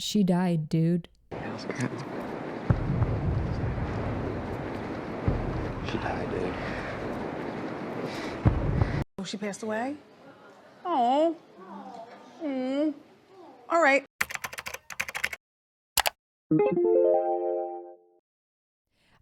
She died, dude. She died, dude. Oh, she passed away? Oh. All right.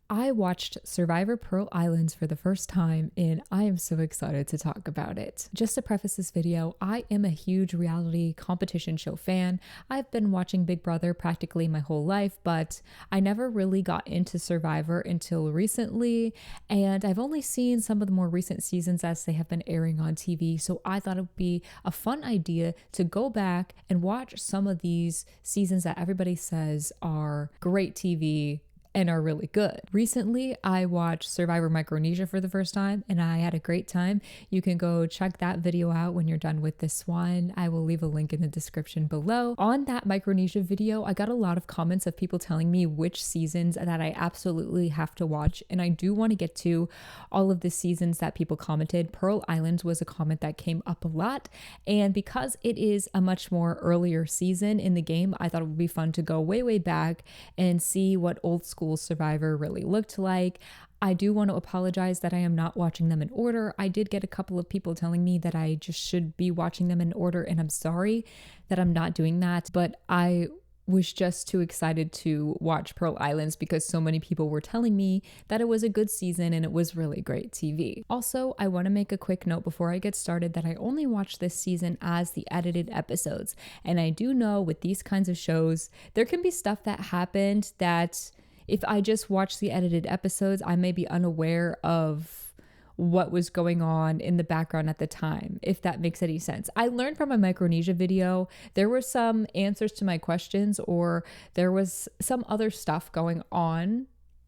I watched Survivor Pearl Islands for the first time and I am so excited to talk about it. Just to preface this video, I am a huge reality competition show fan. I've been watching Big Brother practically my whole life, but I never really got into Survivor until recently, and I've only seen some of the more recent seasons as they have been airing on TV, so I thought it would be a fun idea to go back and watch some of these seasons that everybody says are great TV and are really good. Recently, I watched Survivor Micronesia for the first time and I had a great time. You can go check that video out when you're done with this one. I will leave a link in the description below. On that Micronesia video, I got a lot of comments of people telling me which seasons that I absolutely have to watch, and I do want to get to all of the seasons that people commented. Pearl Islands was a comment that came up a lot, and because it is a much more earlier season in the game, I thought it would be fun to go way back and see what old school Survivor really looked like. I do want to apologize that I am not watching them in order. I did get a couple of people telling me that I just should be watching them in order, and I'm sorry that I'm not doing that, but I was just too excited to watch Pearl Islands because so many people were telling me that it was a good season and it was really great TV. Also, I want to make a quick note before I get started that I only watched this season as the edited episodes. And I do know with these kinds of shows, there can be stuff that happened that if I just watch the edited episodes, I may be unaware of what was going on in the background at the time, if that makes any sense. I learned from a Micronesia video, there were some answers to my questions, or there was some other stuff going on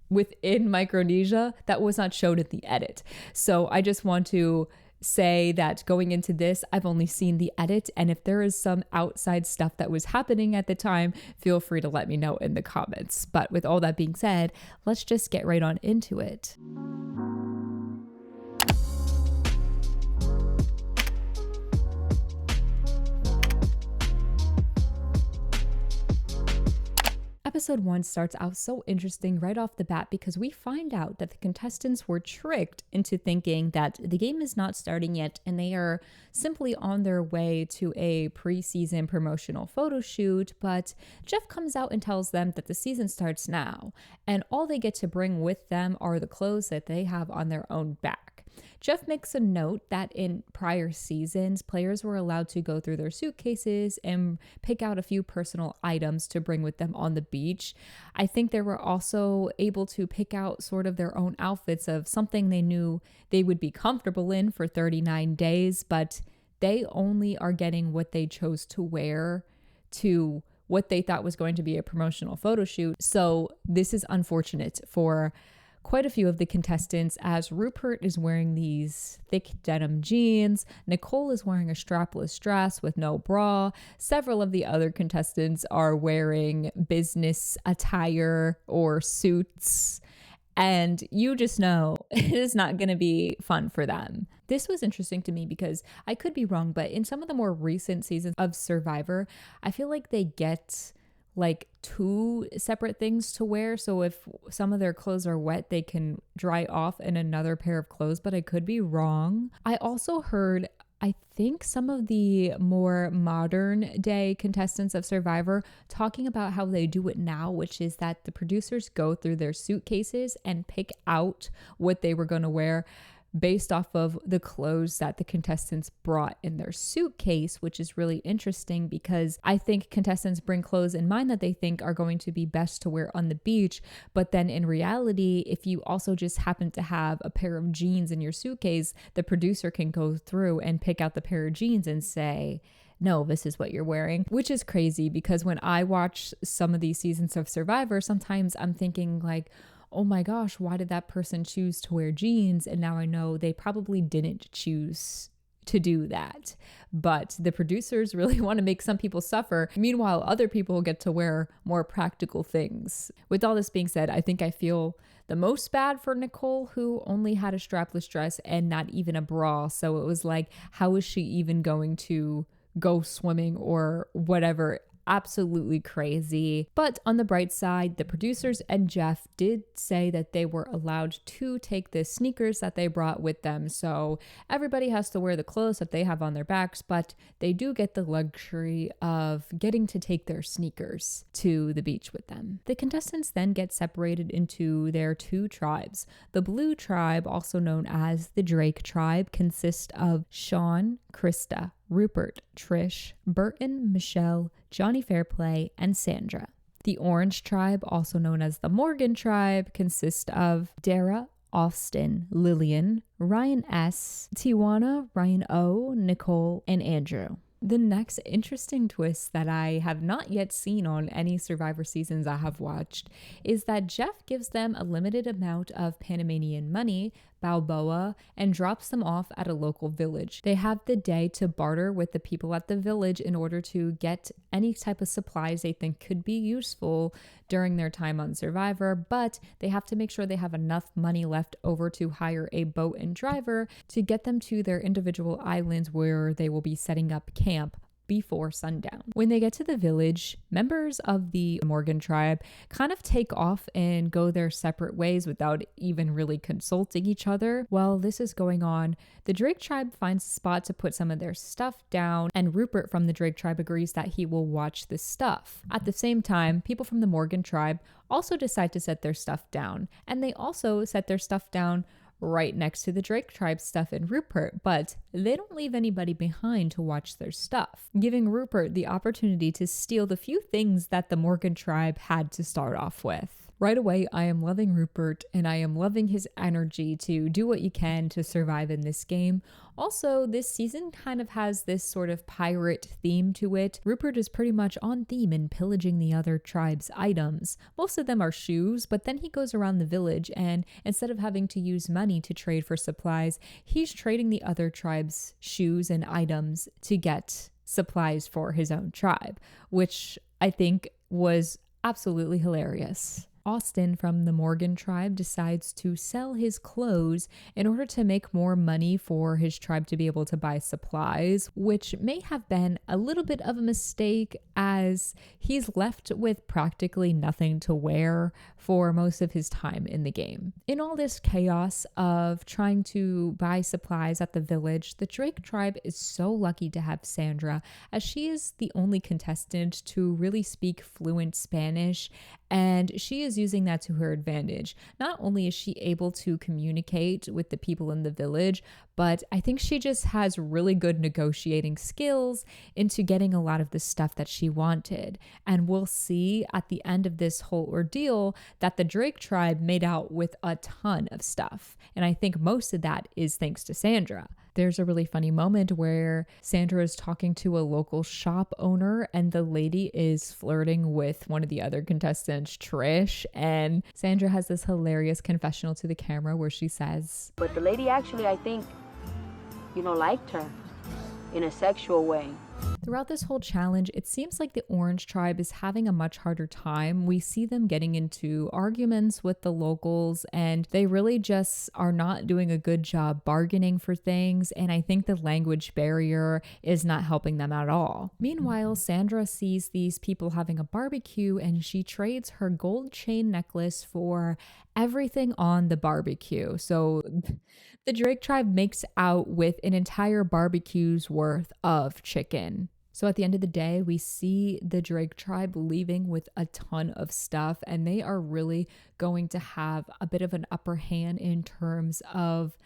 within Micronesia that was not shown in the edit. So I just want to say that going into this, I've only seen the edit, and if there is some outside stuff that was happening at the time, feel free to let me know in the comments. But with all that being said, let's just get right on into it. Episode 1 starts out so interesting right off the bat because we find out that the contestants were tricked into thinking that the game is not starting yet and they are simply on their way to a preseason promotional photo shoot, but Jeff comes out and tells them that the season starts now and all they get to bring with them are the clothes that they have on their own back. Jeff makes a note that in prior seasons, players were allowed to go through their suitcases and pick out a few personal items to bring with them on the beach. I think they were also able to pick out sort of their own outfits of something they knew they would be comfortable in for 39 days, but they only are getting what they chose to wear to what they thought was going to be a promotional photo shoot. So this is unfortunate for quite a few of the contestants, as Rupert is wearing these thick denim jeans, Nicole is wearing a strapless dress with no bra, several of the other contestants are wearing business attire or suits, and you just know it is not going to be fun for them. This was interesting to me because I could be wrong, but in some of the more recent seasons of Survivor, I feel like they get like two separate things to wear. So if some of their clothes are wet, they can dry off in another pair of clothes, but I could be wrong. I also heard, I think some of the more modern day contestants of Survivor talking about how they do it now, which is that the producers go through their suitcases and pick out what they were going to wear based off of the clothes that the contestants brought in their suitcase, which is really interesting because I think contestants bring clothes in mind that they think are going to be best to wear on the beach. But then in reality, if you also just happen to have a pair of jeans in your suitcase, the producer can go through and pick out the pair of jeans and say, no, this is what you're wearing, which is crazy because when I watch some of these seasons of Survivor, sometimes I'm thinking like, oh my gosh, why did that person choose to wear jeans? And now I know they probably didn't choose to do that. But the producers really want to make some people suffer. Meanwhile, other people get to wear more practical things. With all this being said, I think I feel the most bad for Nicole, who only had a strapless dress and not even a bra. So it was like, how is she even going to go swimming or whatever? absolutely crazy. But on the bright side, the producers and Jeff did say that they were allowed to take the sneakers that they brought with them. So everybody has to wear the clothes that they have on their backs, but they do get the luxury of getting to take their sneakers to the beach with them. The contestants then get separated into their two tribes. The blue tribe, also known as the Drake tribe, consists of Sean, Krista, Rupert, Trish, Burton, Michelle, Johnny Fairplay, and Sandra. The orange tribe, also known as the Morgan tribe, consists of Dara, Austin, Lillian, Ryan S., Tijuana, Ryan O., Nicole, and Andrew. The next interesting twist that I have not yet seen on any Survivor seasons I have watched is that Jeff gives them a limited amount of Panamanian money, Balboa, and drops them off at a local village. They have the day to barter with the people at the village in order to get any type of supplies they think could be useful during their time on Survivor, but they have to make sure they have enough money left over to hire a boat and driver to get them to their individual islands where they will be setting up camp before sundown. When they get to the village, members of the Morgan tribe kind of take off and go their separate ways without even really consulting each other. While this is going on, the Drake tribe finds a spot to put some of their stuff down, and Rupert from the Drake tribe agrees that he will watch the stuff. At the same time, people from the Morgan tribe also decide to set their stuff down, and they also set their stuff down right next to the Drake tribe stuff in Rupert, but they don't leave anybody behind to watch their stuff, giving Rupert the opportunity to steal the few things that the Morgan tribe had to start off with. Right away, I am loving Rupert, and I am loving his energy to do what you can to survive in this game. Also, this season kind of has this sort of pirate theme to it. Rupert is pretty much on theme in pillaging the other tribe's items. Most of them are shoes, but then he goes around the village, and instead of having to use money to trade for supplies, he's trading the other tribe's shoes and items to get supplies for his own tribe, which I think was absolutely hilarious. Austin from the Morgan tribe decides to sell his clothes in order to make more money for his tribe to be able to buy supplies, which may have been a little bit of a mistake as he's left with practically nothing to wear for most of his time in the game. In all this chaos of trying to buy supplies at the village, the Drake tribe is so lucky to have Sandra, as she is the only contestant to really speak fluent Spanish, and she is using that to her advantage. Not only is she able to communicate with the people in the village, but I think she just has really good negotiating skills into getting a lot of the stuff that she wanted. And we'll see at the end of this whole ordeal that the Drake tribe made out with a ton of stuff. And I think most of that is thanks to Sandra. There's a really funny moment where Sandra is talking to a local shop owner and the lady is flirting with one of the other contestants, Trish. And Sandra has this hilarious confessional to the camera where she says, "But the lady actually, I think, liked her in a sexual way." Throughout this whole challenge, it seems like the Orange tribe is having a much harder time. We see them getting into arguments with the locals, and they really just are not doing a good job bargaining for things, and I think the language barrier is not helping them at all. Meanwhile, Sandra sees these people having a barbecue, and she trades her gold chain necklace for everything on the barbecue. So the Drake tribe makes out with an entire barbecue's worth of chicken. So at the end of the day, we see the Drake tribe leaving with a ton of stuff, and they are really going to have a bit of an upper hand in terms of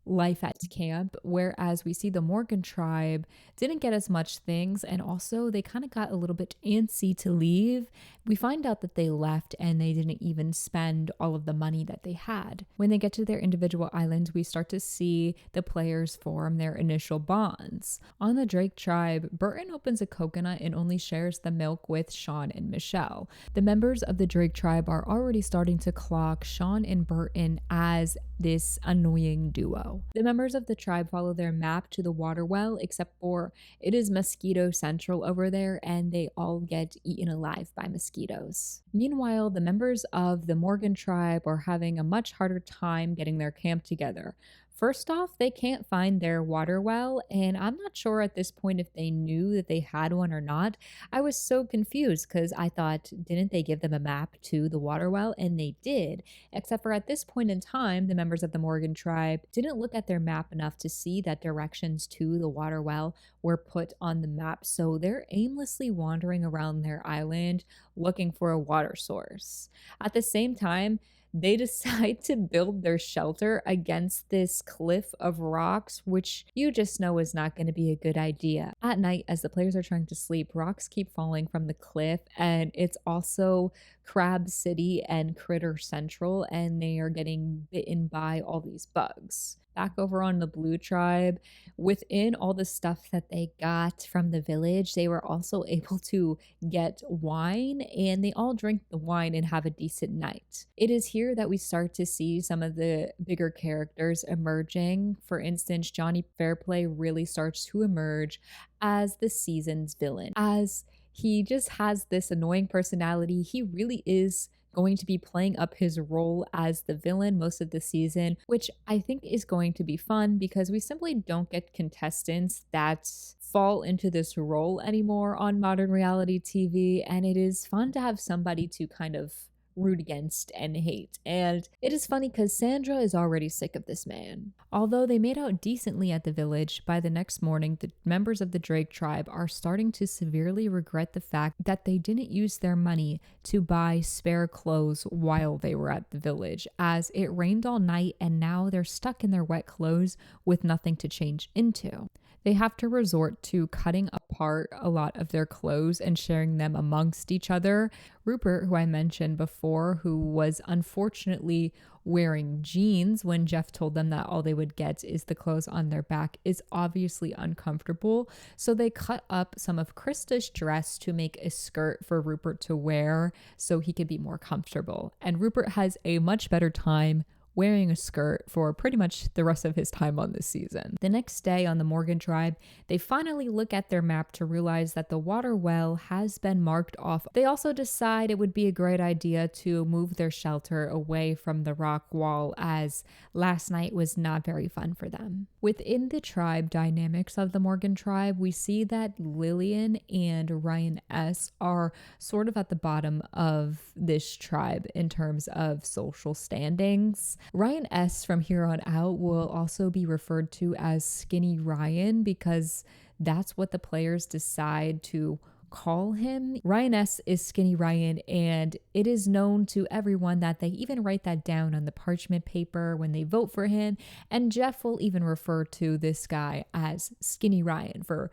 life at camp, whereas we see the Morgan tribe didn't get as much things, and also they kind of got a little bit antsy to leave. We find out that they left and they didn't even spend all of the money that they had. When they get to their individual islands, we start to see the players form their initial bonds. On the Drake tribe, Burton opens a coconut and only shares the milk with Sean and Michelle. The members of the Drake tribe are already starting to clock Sean and Burton as this annoying duo. The members of the tribe follow their map to the water well, except for it is mosquito central over there, and they all get eaten alive by mosquitoes. Meanwhile, the members of the Morgan tribe are having a much harder time getting their camp together. First off, they can't find their water well, and I'm not sure at this point if they knew that they had one or not. I was so confused because I thought, didn't they give them a map to the water well? And they did, except for at this point in time, the members of the Morgan tribe didn't look at their map enough to see that directions to the water well were put on the map. So they're aimlessly wandering around their island looking for a water source. At the same time, they decide to build their shelter against this cliff of rocks, which you just know is not going to be a good idea. At night, as the players are trying to sleep, rocks keep falling from the cliff, and it's also Crab City and Critter Central, and they are getting bitten by all these bugs. Back over on the Blue Tribe, within all the stuff that they got from the village, they were also able to get wine, and they all drink the wine and have a decent night. It is here that we start to see some of the bigger characters emerging. For instance, Johnny Fairplay really starts to emerge as the season's villain, as he just has this annoying personality. He really is going to be playing up his role as the villain most of the season, which I think is going to be fun because we simply don't get contestants that fall into this role anymore on modern reality TV. And it is fun to have somebody to kind of root against and hate. And it is funny because Sandra is already sick of this man. Although they made out decently at the village, by the next morning, the members of the Drake tribe are starting to severely regret the fact that they didn't use their money to buy spare clothes while they were at the village, as it rained all night and now they're stuck in their wet clothes with nothing to change into. They have to resort to cutting apart a lot of their clothes and sharing them amongst each other. Rupert, who I mentioned before, who was unfortunately wearing jeans when Jeff told them that all they would get is the clothes on their back, is obviously uncomfortable. So they cut up some of Krista's dress to make a skirt for Rupert to wear so he could be more comfortable. And Rupert has a much better time wearing a skirt for pretty much the rest of his time on this season. The next day on the Morgan tribe, they finally look at their map to realize that the water well has been marked off. They also decide it would be a great idea to move their shelter away from the rock wall, as last night was not very fun for them. Within the tribe dynamics of the Morgan tribe, we see that Lillian and Ryan S are sort of at the bottom of this tribe in terms of social standings. Ryan S from here on out will also be referred to as Skinny Ryan because that's what the players decide to call him. Ryan S is Skinny Ryan, and it is known to everyone that they even write that down on the parchment paper when they vote for him. And Jeff will even refer to this guy as Skinny Ryan for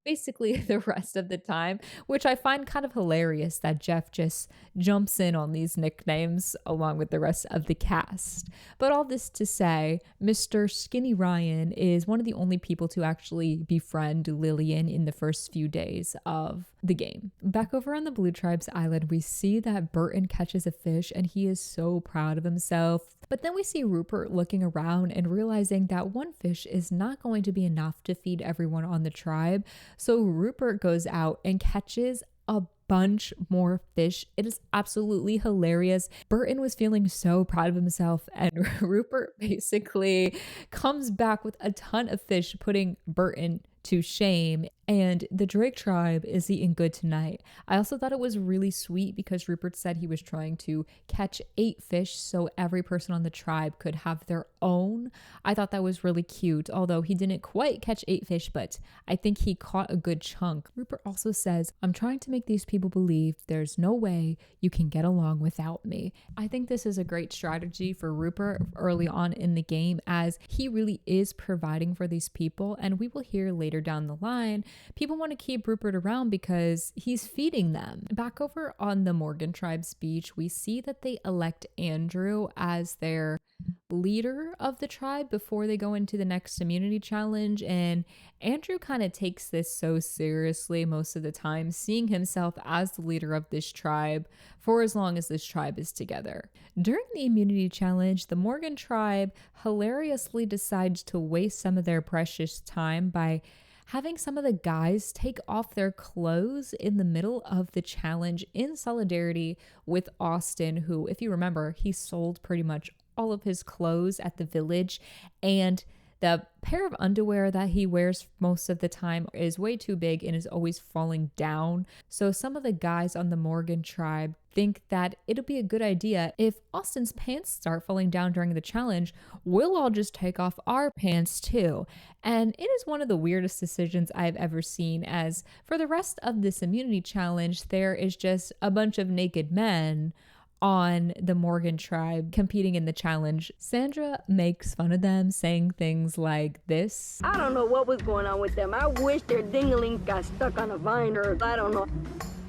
basically the rest of the time, which I find kind of hilarious that Jeff just jumps in on these nicknames along with the rest of the cast. But all this to say, Mr. Skinny Ryan is one of the only people to actually befriend Lillian in the first few days of the game. Back over on the Blue Tribe's island, we see that Burton catches a fish and he is so proud of himself. But then we see Rupert looking around and realizing that one fish is not going to be enough to feed everyone on the tribe. So Rupert goes out and catches a bunch more fish. It is absolutely hilarious. Burton was feeling so proud of himself, and Rupert basically comes back with a ton of fish, putting Burton to shame. And the Drake tribe is eating good tonight. I also thought it was really sweet because Rupert said he was trying to catch 8 fish so every person on the tribe could have their own. I thought that was really cute, although he didn't quite catch 8 fish, but I think he caught a good chunk. Rupert also says, "I'm trying to make these people believe there's no way you can get along without me." I think this is a great strategy for Rupert early on in the game, as he really is providing for these people, and we will hear later down the line people want to keep Rupert around because he's feeding them. Back over on the Morgan tribe's beach, we see that they elect Andrew as their leader of the tribe before they go into the next immunity challenge, and Andrew kind of takes this so seriously most of the time, seeing himself as the leader of this tribe for as long as this tribe is together. During the immunity challenge, the Morgan tribe hilariously decides to waste some of their precious time by having some of the guys take off their clothes in the middle of the challenge in solidarity with Austin, who, if you remember, he sold pretty much all of his clothes at the village, and the pair of underwear that he wears most of the time is way too big and is always falling down. So some of the guys on the Morgan tribe think that it'll be a good idea if Austin's pants start falling down during the challenge, we'll all just take off our pants too. And it is one of the weirdest decisions I've ever seen, as for the rest of this immunity challenge, there is just a bunch of naked men on the Morgan tribe competing in the challenge. Sandra makes fun of them, saying things like this: I don't know what was going on with them. I wish their dingling got stuck on a vine, or I don't know.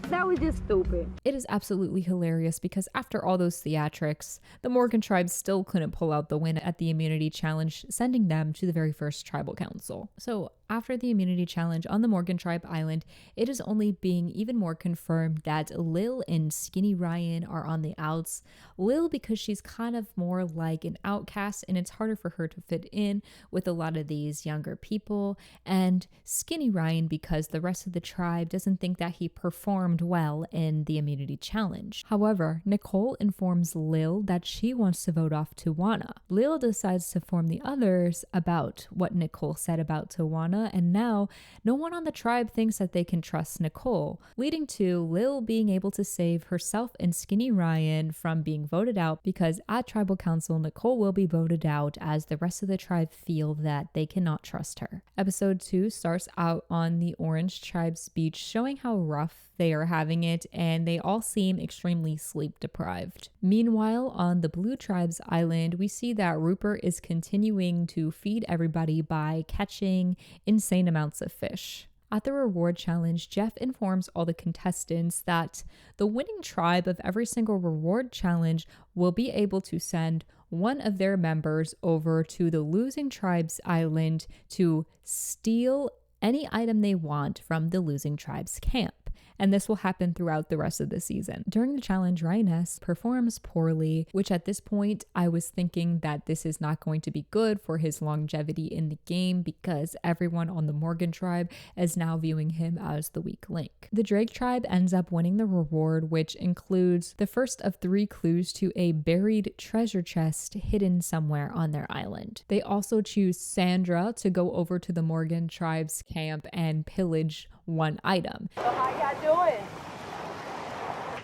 That was just stupid. It is absolutely hilarious because after all those theatrics, the Morgan tribe still couldn't pull out the win at the immunity challenge, sending them to the very first tribal council. So after the immunity challenge on the Morgan tribe island, it is only being even more confirmed that Lil and Skinny Ryan are on the outs. Lil because she's kind of more like an outcast and it's harder for her to fit in with a lot of these younger people, and Skinny Ryan because the rest of the tribe doesn't think that he performed well in the immunity challenge. However, Nicole informs Lil that she wants to vote off Tawana. Lil decides to inform the others about what Nicole said about Tawana, and now no one on the tribe thinks that they can trust Nicole, leading to Lil being able to save herself and Skinny Ryan from being voted out, because at tribal council Nicole will be voted out as the rest of the tribe feel that they cannot trust her. Episode 2 starts out on the Orange tribe's beach, showing how rough they are having it, and they all seem extremely sleep deprived. Meanwhile, on the Blue tribe's island, we see that Rupert is continuing to feed everybody by catching insane amounts of fish. At the reward challenge, Jeff informs all the contestants that the winning tribe of every single reward challenge will be able to send one of their members over to the losing tribe's island to steal any item they want from the losing tribe's camp. And this will happen throughout the rest of the season. During the challenge, Ryaness performs poorly, which at this point I was thinking that this is not going to be good for his longevity in the game, because everyone on the Morgan tribe is now viewing him as the weak link. The Drake tribe ends up winning the reward, which includes the first of 3 clues to a buried treasure chest hidden somewhere on their island. They also choose Sandra to go over to the Morgan tribe's camp and pillage one item. So how y'all doing?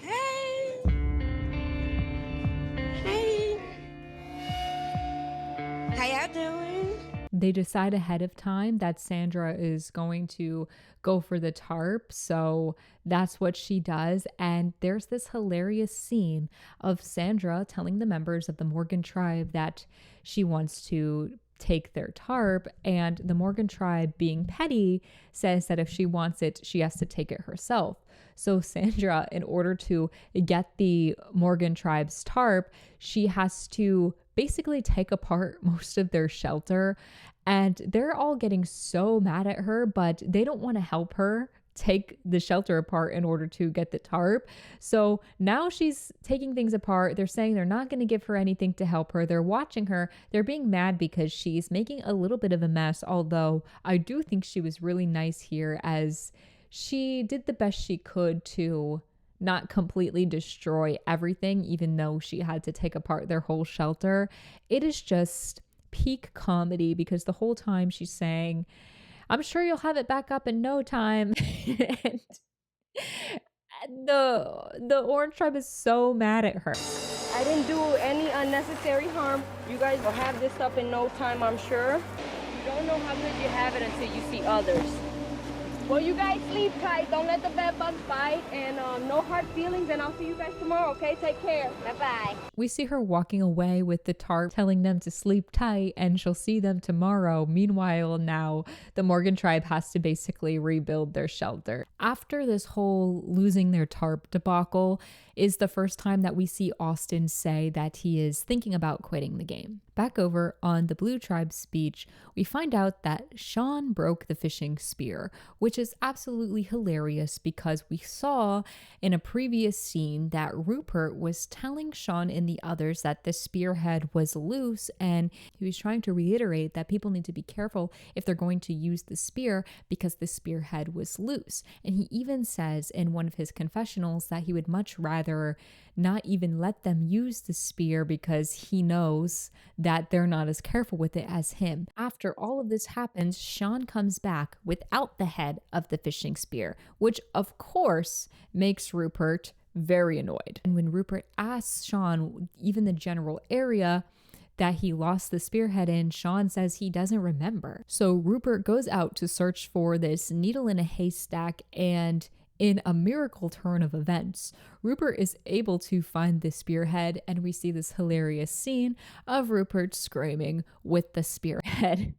Hey! Hey! How y'all doing? They decide ahead of time that Sandra is going to go for the tarp, so that's what she does. And there's this hilarious scene of Sandra telling the members of the Morgan tribe that she wants to take their tarp, and the Morgan tribe, being petty, says that if she wants it, she has to take it herself. So Sandra, in order to get the Morgan tribe's tarp, she has to basically take apart most of their shelter, and they're all getting so mad at her, but they don't want to help her take the shelter apart in order to get the tarp. So now she's taking things apart. They're saying they're not going to give her anything to help her. They're watching her. They're being mad because she's making a little bit of a mess, although I do think she was really nice here, as she did the best she could to not completely destroy everything, even though she had to take apart their whole shelter. It is just peak comedy, because the whole time she's saying, I'm sure you'll have it back up in no time. And the Orange tribe is so mad at her. I didn't do any unnecessary harm. You guys will have this up in no time, I'm sure. You don't know how good you have it until you see others. Well, you guys sleep tight. Don't let the bed bugs bite. And no hard feelings. And I'll see you guys tomorrow, okay? Take care. Bye-bye. We see her walking away with the tarp, telling them to sleep tight and she'll see them tomorrow. Meanwhile, now the Morgan tribe has to basically rebuild their shelter. After this whole losing their tarp debacle is the first time that we see Austin say that he is thinking about quitting the game. Back over on the Blue Tribe's beach, we find out that Sean broke the fishing spear, which is absolutely hilarious because we saw in a previous scene that Rupert was telling Sean and the others that the spearhead was loose, and he was trying to reiterate that people need to be careful if they're going to use the spear because the spearhead was loose. And he even says in one of his confessionals that he would much rather not even let them use the spear because he knows that they're not as careful with it as him. After all of this happens, Sean comes back without the head of the fishing spear, which of course makes Rupert very annoyed. And when Rupert asks Sean even the general area that he lost the spearhead in, Sean says he doesn't remember. So Rupert goes out to search for this needle in a haystack, and in a miracle turn of events, Rupert is able to find the spearhead, and we see this hilarious scene of Rupert screaming with the spearhead.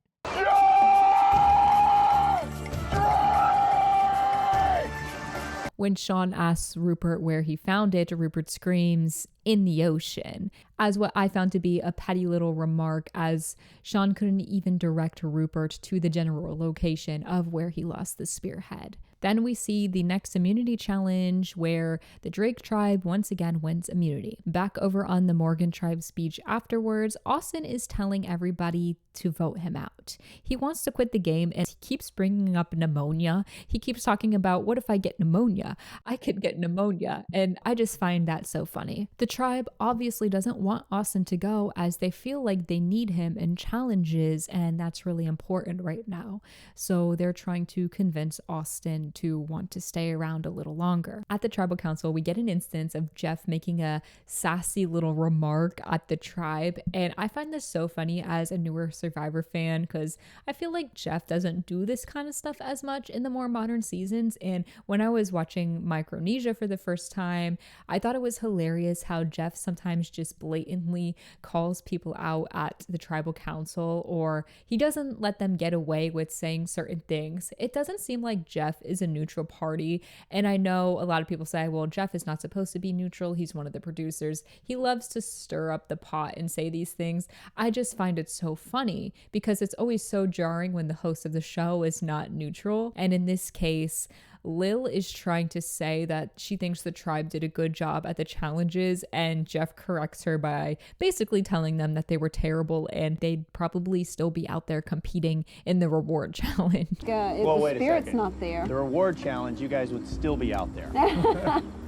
When Sean asks Rupert where he found it, Rupert screams, "In the ocean," as what I found to be a petty little remark, as Sean couldn't even direct Rupert to the general location of where he lost the spearhead. Then we see the next immunity challenge where the Drake tribe once again wins immunity. Back over on the Morgan tribe's beach afterwards, Austin is telling everybody to vote him out. He wants to quit the game and he keeps bringing up pneumonia. He keeps talking about, what if I get pneumonia? I could get pneumonia. And I just find that so funny. The tribe obviously doesn't want Austin to go as they feel like they need him in challenges, and that's really important right now. So they're trying to convince Austin to want to stay around a little longer. At the tribal council, we get an instance of Jeff making a sassy little remark at the tribe, and I find this so funny as a newer Survivor fan because I feel like Jeff doesn't do this kind of stuff as much in the more modern seasons. And when I was watching Micronesia for the first time, I thought it was hilarious how Jeff sometimes just blatantly calls people out at the tribal council, or he doesn't let them get away with saying certain things. It doesn't seem like Jeff is a neutral party. And I know a lot of people say, well, Jeff is not supposed to be neutral. He's one of the producers. He loves to stir up the pot and say these things. I just find it so funny because it's always so jarring when the host of the show is not neutral. And in this case, Lil is trying to say that she thinks the tribe did a good job at the challenges, and Jeff corrects her by basically telling them that they were terrible and they'd probably still be out there competing in the reward challenge. If the spirit's not there. The reward challenge, you guys would still be out there.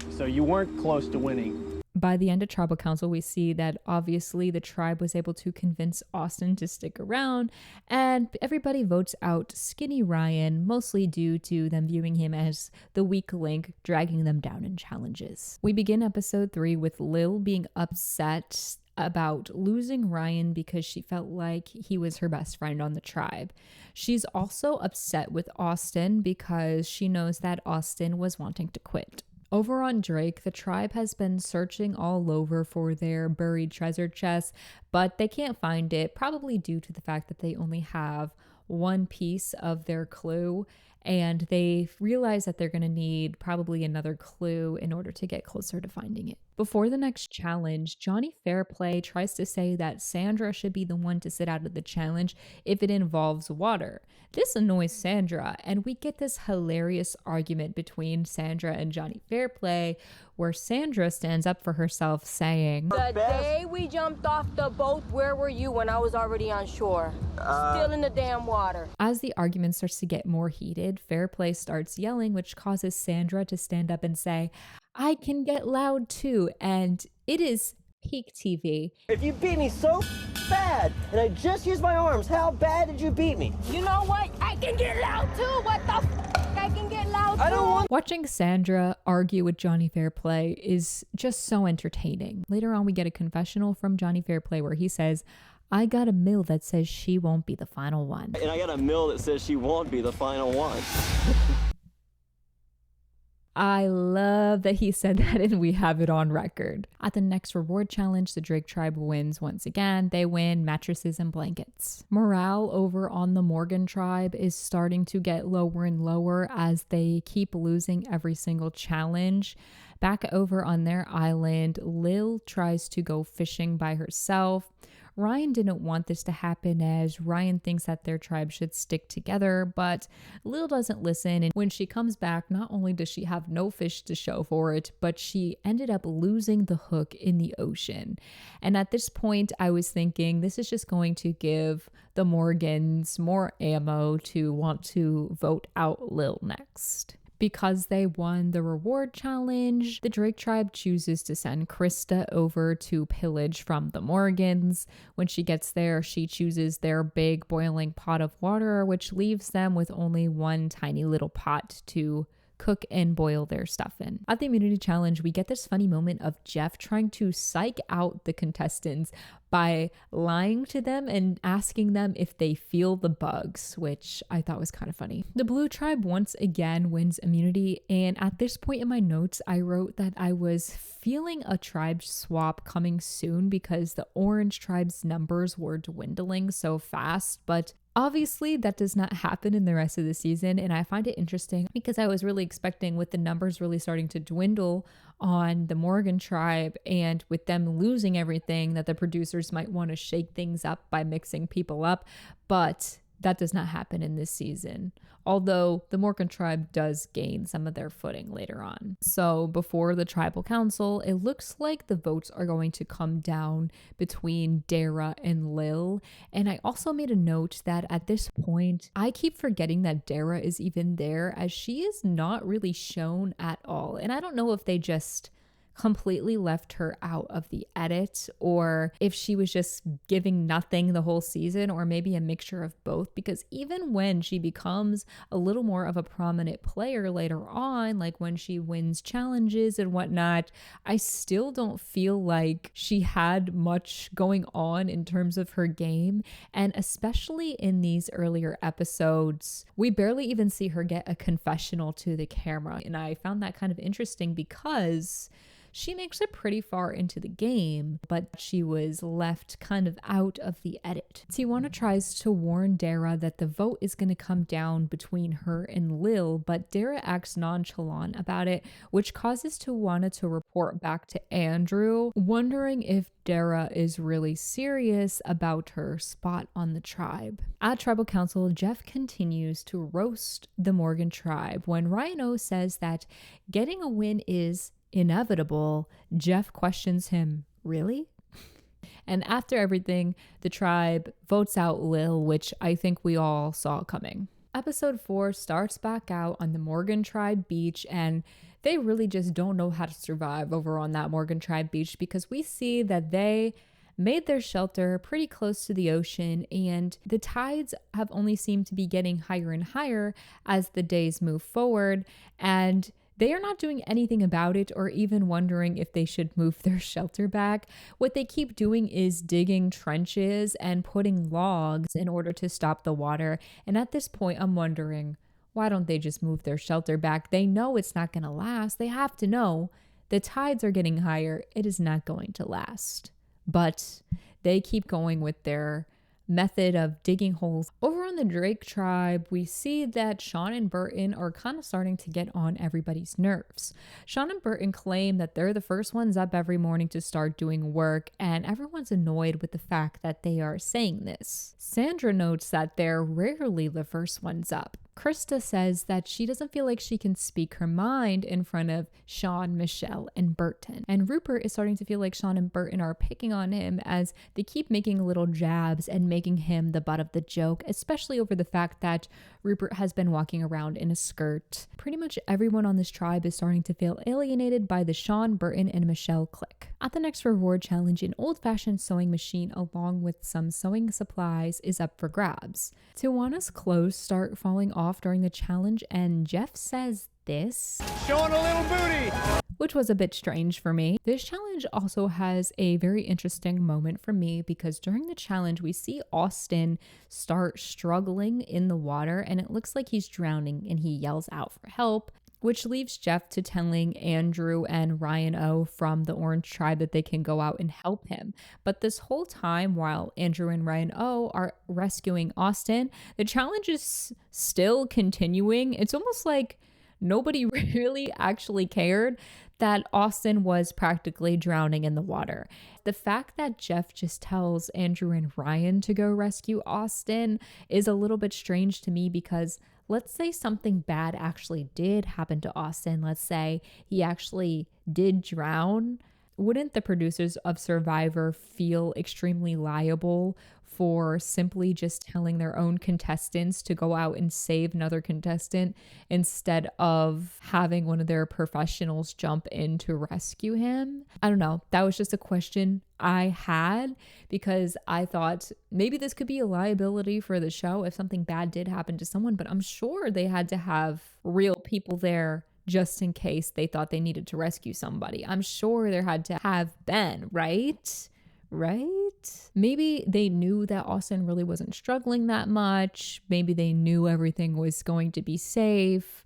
So you weren't close to winning. By the end of tribal council, we see that obviously the tribe was able to convince Austin to stick around, and everybody votes out Skinny Ryan, mostly due to them viewing him as the weak link, dragging them down in challenges. We begin episode 3 with Lil being upset about losing Ryan because she felt like he was her best friend on the tribe. She's also upset with Austin because she knows that Austin was wanting to quit. Over on Drake, the tribe has been searching all over for their buried treasure chest, but they can't find it, probably due to the fact that they only have one piece of their clue, and they realize that they're going to need probably another clue in order to get closer to finding it. Before the next challenge, Johnny Fairplay tries to say that Sandra should be the one to sit out of the challenge if it involves water. This annoys Sandra, and we get this hilarious argument between Sandra and Johnny Fairplay, where Sandra stands up for herself saying, The day we jumped off the boat, where were you when I was already on shore? Still in the damn water. As the argument starts to get more heated, Fairplay starts yelling, which causes Sandra to stand up and say, I can get loud too, and it is peak TV. If you beat me so bad, and I just used my arms, how bad did you beat me? You know what? I can get loud too. What the I can get loud too. I don't want. Watching Sandra argue with Johnny Fairplay is just so entertaining. Later on, we get a confessional from Johnny Fairplay where he says, I got a mill that says she won't be the final one. And I got a mill that says she won't be the final one. I love that he said that and we have it on record. At the next reward challenge, the Drake tribe wins once again. They win mattresses and blankets. Morale over on the Morgan tribe is starting to get lower and lower as they keep losing every single challenge. Back over on their island, Lil tries to go fishing by herself. Ryan didn't want this to happen as Ryan thinks that their tribe should stick together, but Lil doesn't listen, and when she comes back, not only does she have no fish to show for it, but she ended up losing the hook in the ocean. And at this point, I was thinking this is just going to give the Morgans more ammo to want to vote out Lil next. Because they won the reward challenge, the Drake tribe chooses to send Krista over to pillage from the Morgans. When she gets there, she chooses their big boiling pot of water, which leaves them with only one tiny little pot to cook and boil their stuff in. At the immunity challenge, we get this funny moment of Jeff trying to psych out the contestants by lying to them and asking them if they feel the bugs, which I thought was kind of funny. The blue tribe once again wins immunity, and at this point in my notes, I wrote that I was feeling a tribe swap coming soon because the orange tribe's numbers were dwindling so fast, but obviously, that does not happen in the rest of the season, and I find it interesting because I was really expecting, with the numbers really starting to dwindle on the Morgan tribe and with them losing everything, that the producers might want to shake things up by mixing people up, but that does not happen in this season, although the Morgan tribe does gain some of their footing later on. So before the tribal council, it looks like the votes are going to come down between Dara and Lil. And I also made a note that at this point, I keep forgetting that Dara is even there, as she is not really shown at all. And I don't know if they just completely left her out of the edit, or if she was just giving nothing the whole season, or maybe a mixture of both, because even when she becomes a little more of a prominent player later on, like when she wins challenges and whatnot, I still don't feel like she had much going on in terms of her game. And especially in these earlier episodes, we barely even see her get a confessional to the camera, and I found that kind of interesting because she makes it pretty far into the game, but she was left kind of out of the edit. Tijuana tries to warn Dara that the vote is going to come down between her and Lil, but Dara acts nonchalant about it, which causes Tijuana to report back to Andrew, wondering if Dara is really serious about her spot on the tribe. At Tribal Council, Jeff continues to roast the Morgan tribe. When Ryan O says that getting a win is inevitable, Jeff questions him, really? And after everything, the tribe votes out Lil, which I think we all saw coming. Episode 4 starts back out on the Morgan tribe beach, and they really just don't know how to survive over on that Morgan tribe beach, because we see that they made their shelter pretty close to the ocean, and the tides have only seemed to be getting higher and higher as the days move forward, and they are not doing anything about it or even wondering if they should move their shelter back. What they keep doing is digging trenches and putting logs in order to stop the water. And at this point, I'm wondering, why don't they just move their shelter back? They know it's not going to last. They have to know the tides are getting higher. It is not going to last. But they keep going with their method of digging holes. Over on the Drake tribe, we see that Sean and Burton are kind of starting to get on everybody's nerves. Sean and Burton claim that they're the first ones up every morning to start doing work, and everyone's annoyed with the fact that they are saying this. Sandra notes that they're rarely the first ones up. Krista says that she doesn't feel like she can speak her mind in front of Sean, Michelle, and Burton. And Rupert is starting to feel like Sean and Burton are picking on him as they keep making little jabs and making him the butt of the joke, especially over the fact that Rupert has been walking around in a skirt. Pretty much everyone on this tribe is starting to feel alienated by the Sean, Burton, and Michelle clique. At the next reward challenge, an old-fashioned sewing machine along with some sewing supplies is up for grabs. Tijuana's clothes start falling off during the challenge, and Jeff says this, Showing a little booty! Which was a bit strange for me. This challenge also has a very interesting moment for me because during the challenge we see Austin start struggling in the water and it looks like he's drowning, and he yells out for help, which leaves Jeff to telling Andrew and Ryan O from the Orange Tribe that they can go out and help him. But this whole time while Andrew and Ryan O are rescuing Austin, the challenge is still continuing. It's almost like nobody really actually cared. that Austin was practically drowning in the water. The fact that Jeff just tells Andrew and Ryan to go rescue Austin is a little bit strange to me, because let's say something bad actually did happen to Austin. Let's say he actually did drown. Wouldn't the producers of Survivor feel extremely liable for simply just telling their own contestants to go out and save another contestant instead of having one of their professionals jump in to rescue him? I don't know. That was just a question I had, because I thought maybe this could be a liability for the show if something bad did happen to someone, but I'm sure they had to have real people there just in case they thought they needed to rescue somebody. I'm sure there had to have been, right? Maybe they knew that Austin really wasn't struggling that much. Maybe they knew everything was going to be safe.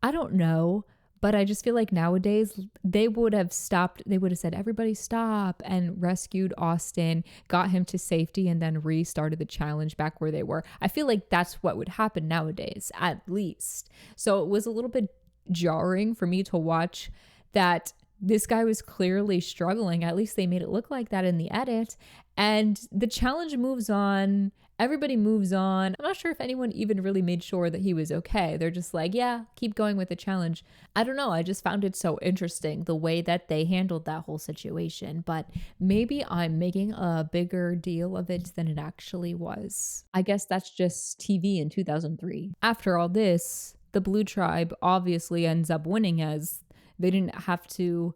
I don't know. But I just feel like nowadays they would have stopped. They would have said, everybody stop, and rescued Austin, got him to safety, and then restarted the challenge back where they were. I feel like that's what would happen nowadays, at least. So it was a little bit jarring for me to watch that this guy was clearly struggling. At least they made it look like that in the edit. And the challenge moves on. Everybody moves on. I'm not sure if anyone even really made sure that he was okay. They're just like, yeah, keep going with the challenge. I don't know. I just found it so interesting the way that they handled that whole situation. But maybe I'm making a bigger deal of it than it actually was. I guess that's just TV in 2003. After all this, the Blue Tribe obviously ends up winning, as they didn't have to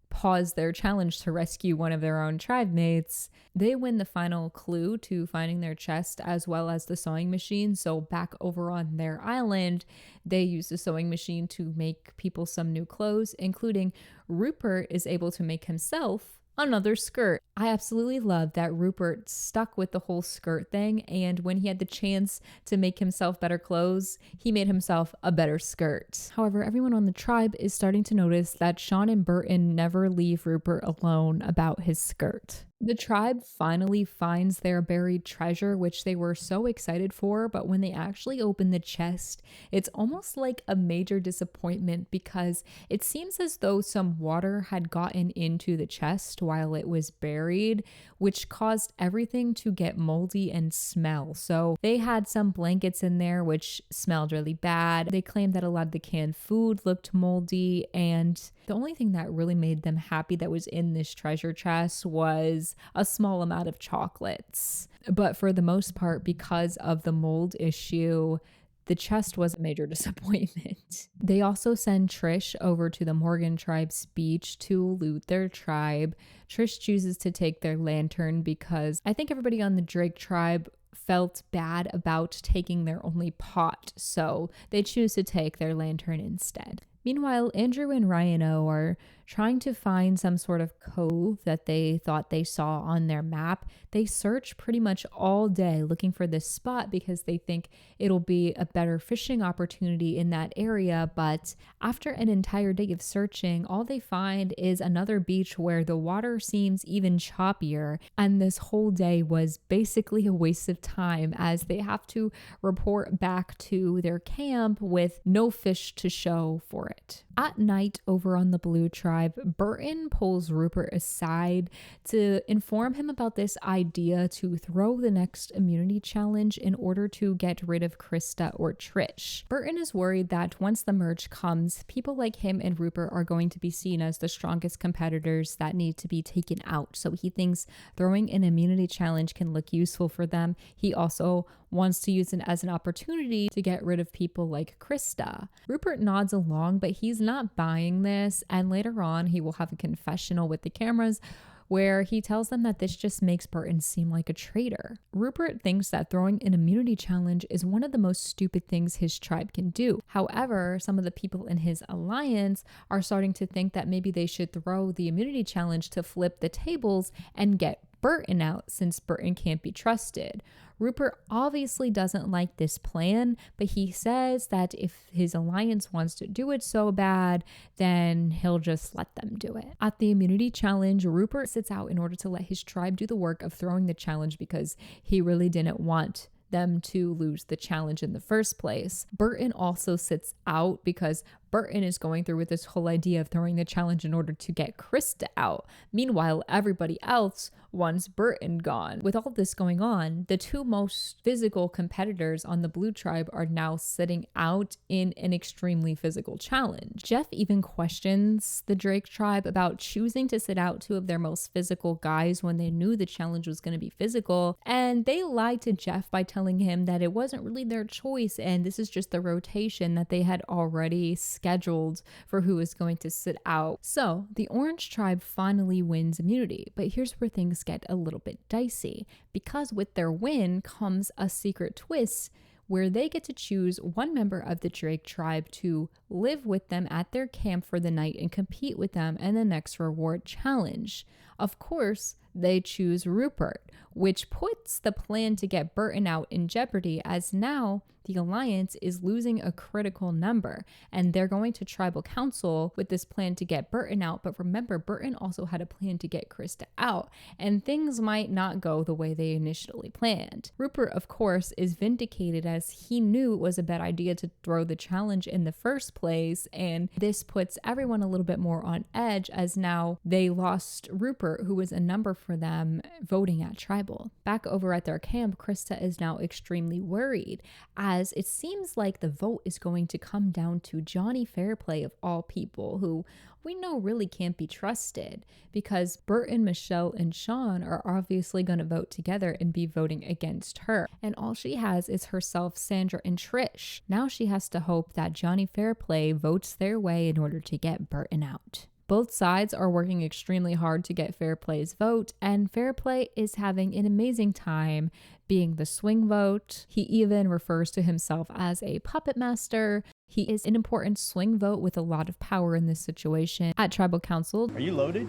pause their challenge to rescue one of their own tribe mates. They win the final clue to finding their chest, as well as the sewing machine. So back over on their island, they use the sewing machine to make people some new clothes, including Rupert is able to make himself another skirt. I absolutely love that Rupert stuck with the whole skirt thing, and when he had the chance to make himself better clothes, he made himself a better skirt. However, everyone on the tribe is starting to notice that Sean and Burton never leave Rupert alone about his skirt. The tribe finally finds their buried treasure, which they were so excited for, but when they actually open the chest, it's almost like a major disappointment, because it seems as though some water had gotten into the chest while it was buried, which caused everything to get moldy and smell. So they had some blankets in there which smelled really bad. They claimed that a lot of the canned food looked moldy, and the only thing that really made them happy that was in this treasure chest was a small amount of chocolates. But for the most part, because of the mold issue, the chest was a major disappointment. They also send Trish over to the Morgan tribe's beach to loot their tribe. Trish chooses to take their lantern because I think everybody on the Drake tribe felt bad about taking their only pot, so they choose to take their lantern instead. Meanwhile, Andrew and Ryan-O are trying to find some sort of cove that they thought they saw on their map. They search pretty much all day looking for this spot because they think it'll be a better fishing opportunity in that area. But after an entire day of searching, all they find is another beach where the water seems even choppier. And this whole day was basically a waste of time, as they have to report back to their camp with no fish to show for it. At night, over on the Blue Tribe, Burton pulls Rupert aside to inform him about this idea to throw the next immunity challenge in order to get rid of Krista or Trish. Burton is worried that once the merge comes, people like him and Rupert are going to be seen as the strongest competitors that need to be taken out. So he thinks throwing an immunity challenge can look useful for them. He also wants to use it as an opportunity to get rid of people like Krista. Rupert nods along, but he's not buying this, and later on he will have a confessional with the cameras where he tells them that this just makes Burton seem like a traitor. Rupert thinks that throwing an immunity challenge is one of the most stupid things his tribe can do. However, some of the people in his alliance are starting to think that maybe they should throw the immunity challenge to flip the tables and get Burton out, since Burton can't be trusted. Rupert obviously doesn't like this plan, but he says that if his alliance wants to do it so bad, then he'll just let them do it. At the immunity challenge, Rupert sits out in order to let his tribe do the work of throwing the challenge because he really didn't want them to lose the challenge in the first place. Burton also sits out because Burton is going through with this whole idea of throwing the challenge in order to get Krista out. Meanwhile, everybody else wants Burton gone. With all this going on, the two most physical competitors on the Blue Tribe are now sitting out in an extremely physical challenge. Jeff even questions the Drake Tribe about choosing to sit out two of their most physical guys when they knew the challenge was going to be physical, and they lied to Jeff by telling him that it wasn't really their choice and this is just the rotation that they had already scheduled for who was going to sit out. So the Orange Tribe finally wins immunity, but here's where things get a little bit dicey, because with their win comes a secret twist where they get to choose one member of the Drake Tribe to live with them at their camp for the night and compete with them in the next reward challenge. Of course, they choose Rupert, which puts the plan to get Burton out in jeopardy, as now the Alliance is losing a critical number and they're going to tribal council with this plan to get Burton out. But remember, Burton also had a plan to get Krista out, and things might not go the way they initially planned. Rupert, of course, is vindicated as he knew it was a bad idea to throw the challenge in the first place, and this puts everyone a little bit more on edge as now they lost Rupert, who was a number for them voting at tribal. Back over at their camp, Krista is now extremely worried as it seems like the vote is going to come down to Johnny Fairplay of all people, who we know really can't be trusted, because Burton, Michelle, and Sean are obviously going to vote together and be voting against her. And all she has is herself, Sandra, and Trish. Now she has to hope that Johnny Fairplay votes their way in order to get Burton out. Both sides are working extremely hard to get Fairplay's vote, and Fairplay is having an amazing time being the swing vote. He even refers to himself as a puppet master. He is an important swing vote with a lot of power in this situation. At tribal council, Are you loaded?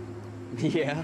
Yeah.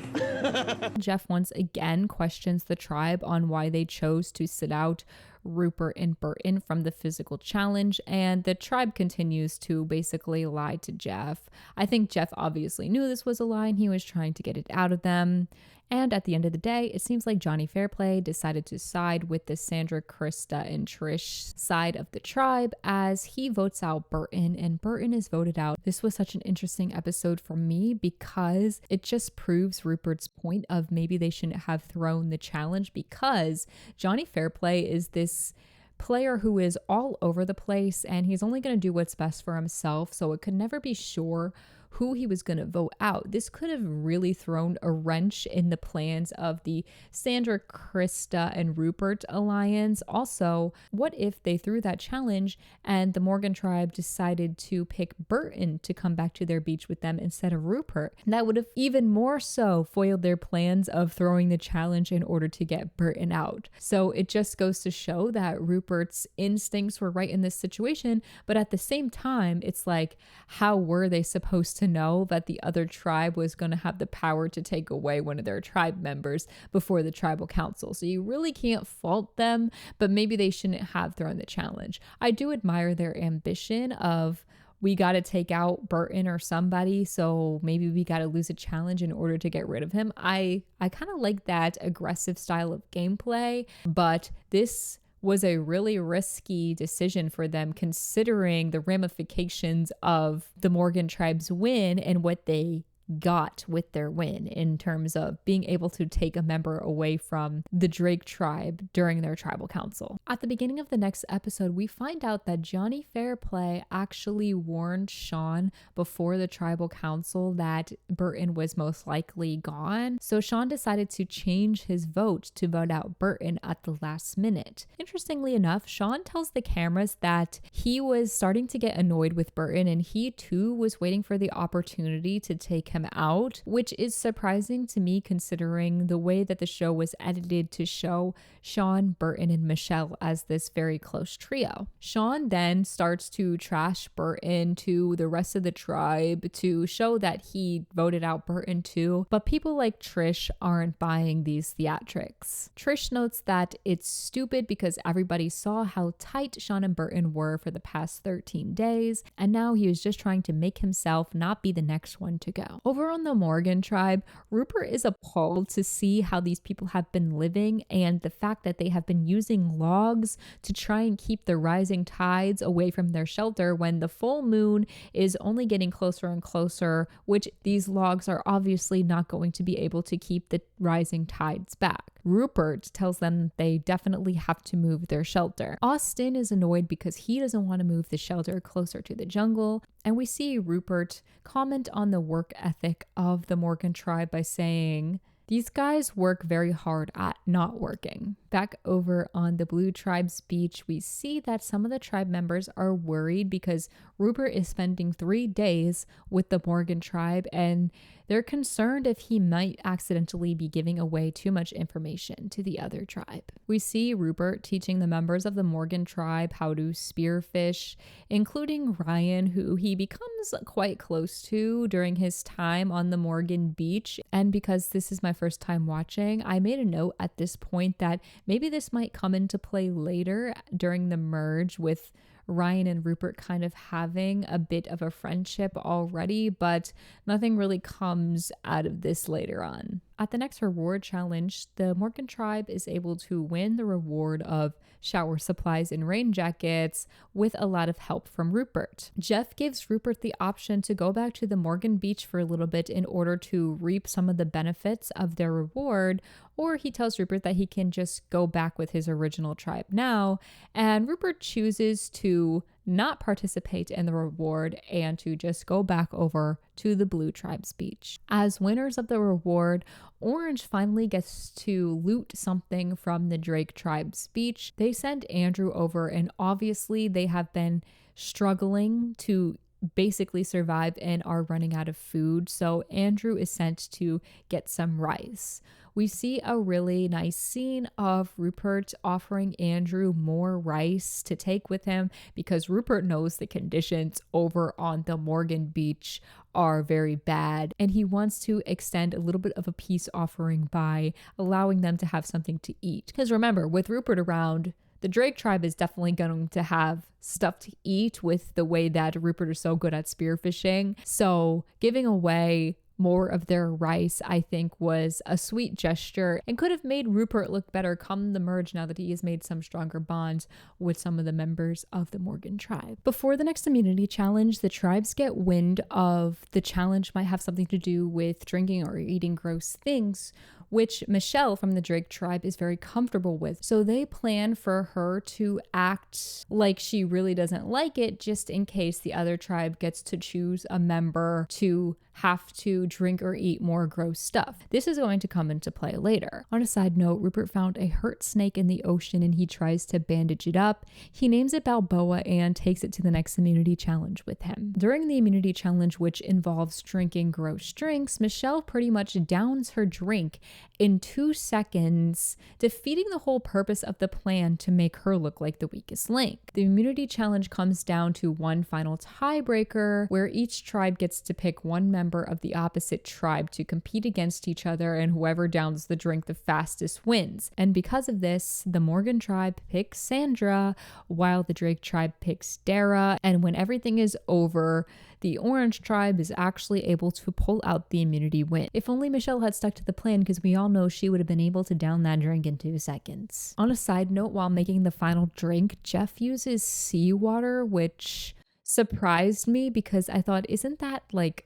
Jeff once again questions the tribe on why they chose to sit out Rupert and Burton from the physical challenge, and the tribe continues to basically lie to Jeff. I think Jeff obviously knew this was a lie and he was trying to get it out of them. And at the end of the day, it seems like Johnny Fairplay decided to side with the Sandra, Krista, and Trish side of the tribe as he votes out Burton, and Burton is voted out. This was such an interesting episode for me because it just proves Rupert's point of maybe they shouldn't have thrown the challenge, because Johnny Fairplay is this player who is all over the place and he's only going to do what's best for himself, so it could never be sure who he was going to vote out. This could have really thrown a wrench in the plans of the Sandra, Krista, and Rupert alliance. Also, what if they threw that challenge and the Morgan tribe decided to pick Burton to come back to their beach with them instead of Rupert? And that would have even more so foiled their plans of throwing the challenge in order to get Burton out. So it just goes to show that Rupert's instincts were right in this situation, but at the same time, it's like, how were they supposed to know that the other tribe was going to have the power to take away one of their tribe members before the tribal council? So you really can't fault them, but maybe they shouldn't have thrown the challenge. I do admire their ambition of, we got to take out Burton or somebody, so maybe we got to lose a challenge in order to get rid of him. I kind of like that aggressive style of gameplay, but this was a really risky decision for them considering the ramifications of the Morgan tribe's win and what they got with their win in terms of being able to take a member away from the Drake tribe during their tribal council. At the beginning of the next episode, we find out that Johnny Fairplay actually warned Sean before the tribal council that Burton was most likely gone. So Sean decided to change his vote to vote out Burton at the last minute. Interestingly enough, Sean tells the cameras that he was starting to get annoyed with Burton and he too was waiting for the opportunity to take him out, which is surprising to me considering the way that the show was edited to show Sean, Burton, and Michelle as this very close trio. Sean then starts to trash Burton to the rest of the tribe to show that he voted out Burton too, but people like Trish aren't buying these theatrics. Trish notes that it's stupid because everybody saw how tight Sean and Burton were for the past 13 days, and now he was just trying to make himself not be the next one to go. Over on the Morgan tribe, Rupert is appalled to see how these people have been living and the fact that they have been using logs to try and keep the rising tides away from their shelter when the full moon is only getting closer and closer, which these logs are obviously not going to be able to keep the rising tides back. Rupert tells them they definitely have to move their shelter. Austin is annoyed because he doesn't want to move the shelter closer to the jungle, and we see Rupert comment on the work ethic of the Morgan tribe by saying, "These guys work very hard at not working." Back over on the Blue tribe's beach, we see that some of the tribe members are worried because Rupert is spending 3 days with the Morgan tribe, and they're concerned if he might accidentally be giving away too much information to the other tribe. We see Rupert teaching the members of the Morgan tribe how to spearfish, including Ryan, who he becomes quite close to during his time on the Morgan beach. And because this is my first time watching, I made a note at this point that maybe this might come into play later during the merge, with Ryan and Rupert kind of having a bit of a friendship already, but nothing really comes out of this later on. At the next reward challenge, the Morgan tribe is able to win the reward of shower supplies and rain jackets with a lot of help from Rupert. Jeff gives Rupert the option to go back to the Morgan beach for a little bit in order to reap some of the benefits of their reward, or he tells Rupert that he can just go back with his original tribe now, and Rupert chooses to not participate in the reward and to just go back over to the Blue tribe's beach. As winners of the reward, Orange finally gets to loot something from the Drake tribe's beach. They send Andrew over, and obviously they have been struggling to basically survive and are running out of food, so Andrew is sent to get some rice. We see a really nice scene of Rupert offering Andrew more rice to take with him because Rupert knows the conditions over on the Morgan beach are very bad, and he wants to extend a little bit of a peace offering by allowing them to have something to eat. Because remember, with Rupert around, the Drake tribe is definitely going to have stuff to eat with the way that Rupert is so good at spearfishing. So giving away more of their rice, I think, was a sweet gesture and could have made Rupert look better come the merge now that he has made some stronger bonds with some of the members of the Morgan tribe. Before the next immunity challenge, the tribes get wind of the challenge might have something to do with drinking or eating gross things, which Michelle from the Drake tribe is very comfortable with. So they plan for her to act like she really doesn't like it, just in case the other tribe gets to choose a member to have to drink or eat more gross stuff. This is going to come into play later. On a side note, Rupert found a hurt snake in the ocean and he tries to bandage it up. He names it Balboa and takes it to the next immunity challenge with him. During the immunity challenge, which involves drinking gross drinks, Michelle pretty much downs her drink in 2 seconds, defeating the whole purpose of the plan to make her look like the weakest link. The immunity challenge comes down to one final tiebreaker where each tribe gets to pick one member of the opposite tribe to compete against each other, and whoever downs the drink the fastest wins. And because of this, the Morgan tribe picks Sandra while the Drake tribe picks Dara, and when everything is over, the Orange tribe is actually able to pull out the immunity win. If only Michelle had stuck to the plan, because we all know she would have been able to down that drink in 2 seconds. On a side note, while making the final drink, Jeff uses seawater, which surprised me because I thought, isn't that like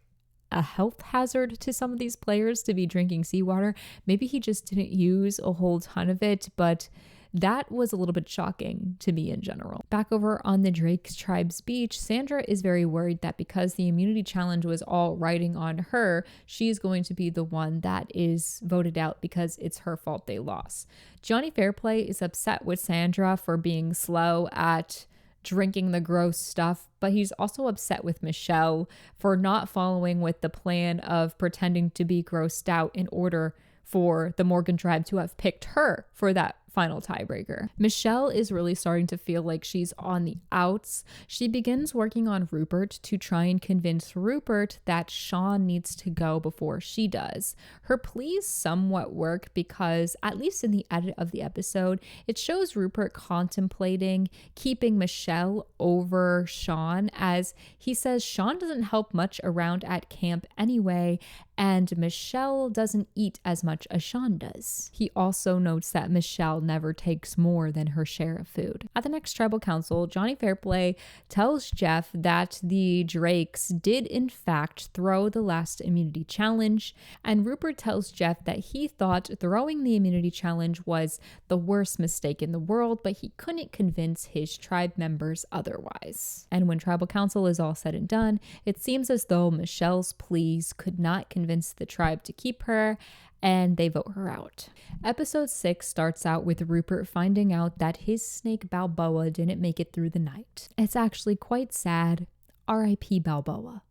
a health hazard to some of these players to be drinking seawater? Maybe he just didn't use a whole ton of it, but that was a little bit shocking to me in general. Back over on the Drake tribe's beach, Sandra is very worried that because the immunity challenge was all riding on her, she's going to be the one that is voted out because it's her fault they lost. Johnny Fairplay is upset with Sandra for being slow at drinking the gross stuff, but he's also upset with Michelle for not following with the plan of pretending to be grossed out in order for the Morgan tribe to have picked her for that final tiebreaker. Michelle is really starting to feel like she's on the outs. She begins working on Rupert to try and convince Rupert that Sean needs to go before she does. Her pleas somewhat work because, at least in the edit of the episode, it shows Rupert contemplating keeping Michelle over Sean, as he says Sean doesn't help much around at camp anyway, and Michelle doesn't eat as much as Sean does. He also notes that Michelle never takes more than her share of food. At the next tribal council, Johnny Fairplay tells Jeff that the Drakes did in fact throw the last immunity challenge, and Rupert tells Jeff that he thought throwing the immunity challenge was the worst mistake in the world, but he couldn't convince his tribe members otherwise. And when tribal council is all said and done, it seems as though Michelle's pleas could not convince the tribe to keep her, and they vote her out. Episode 6 starts out with Rupert finding out that his snake Balboa didn't make it through the night. It's actually quite sad. R.I.P. Balboa.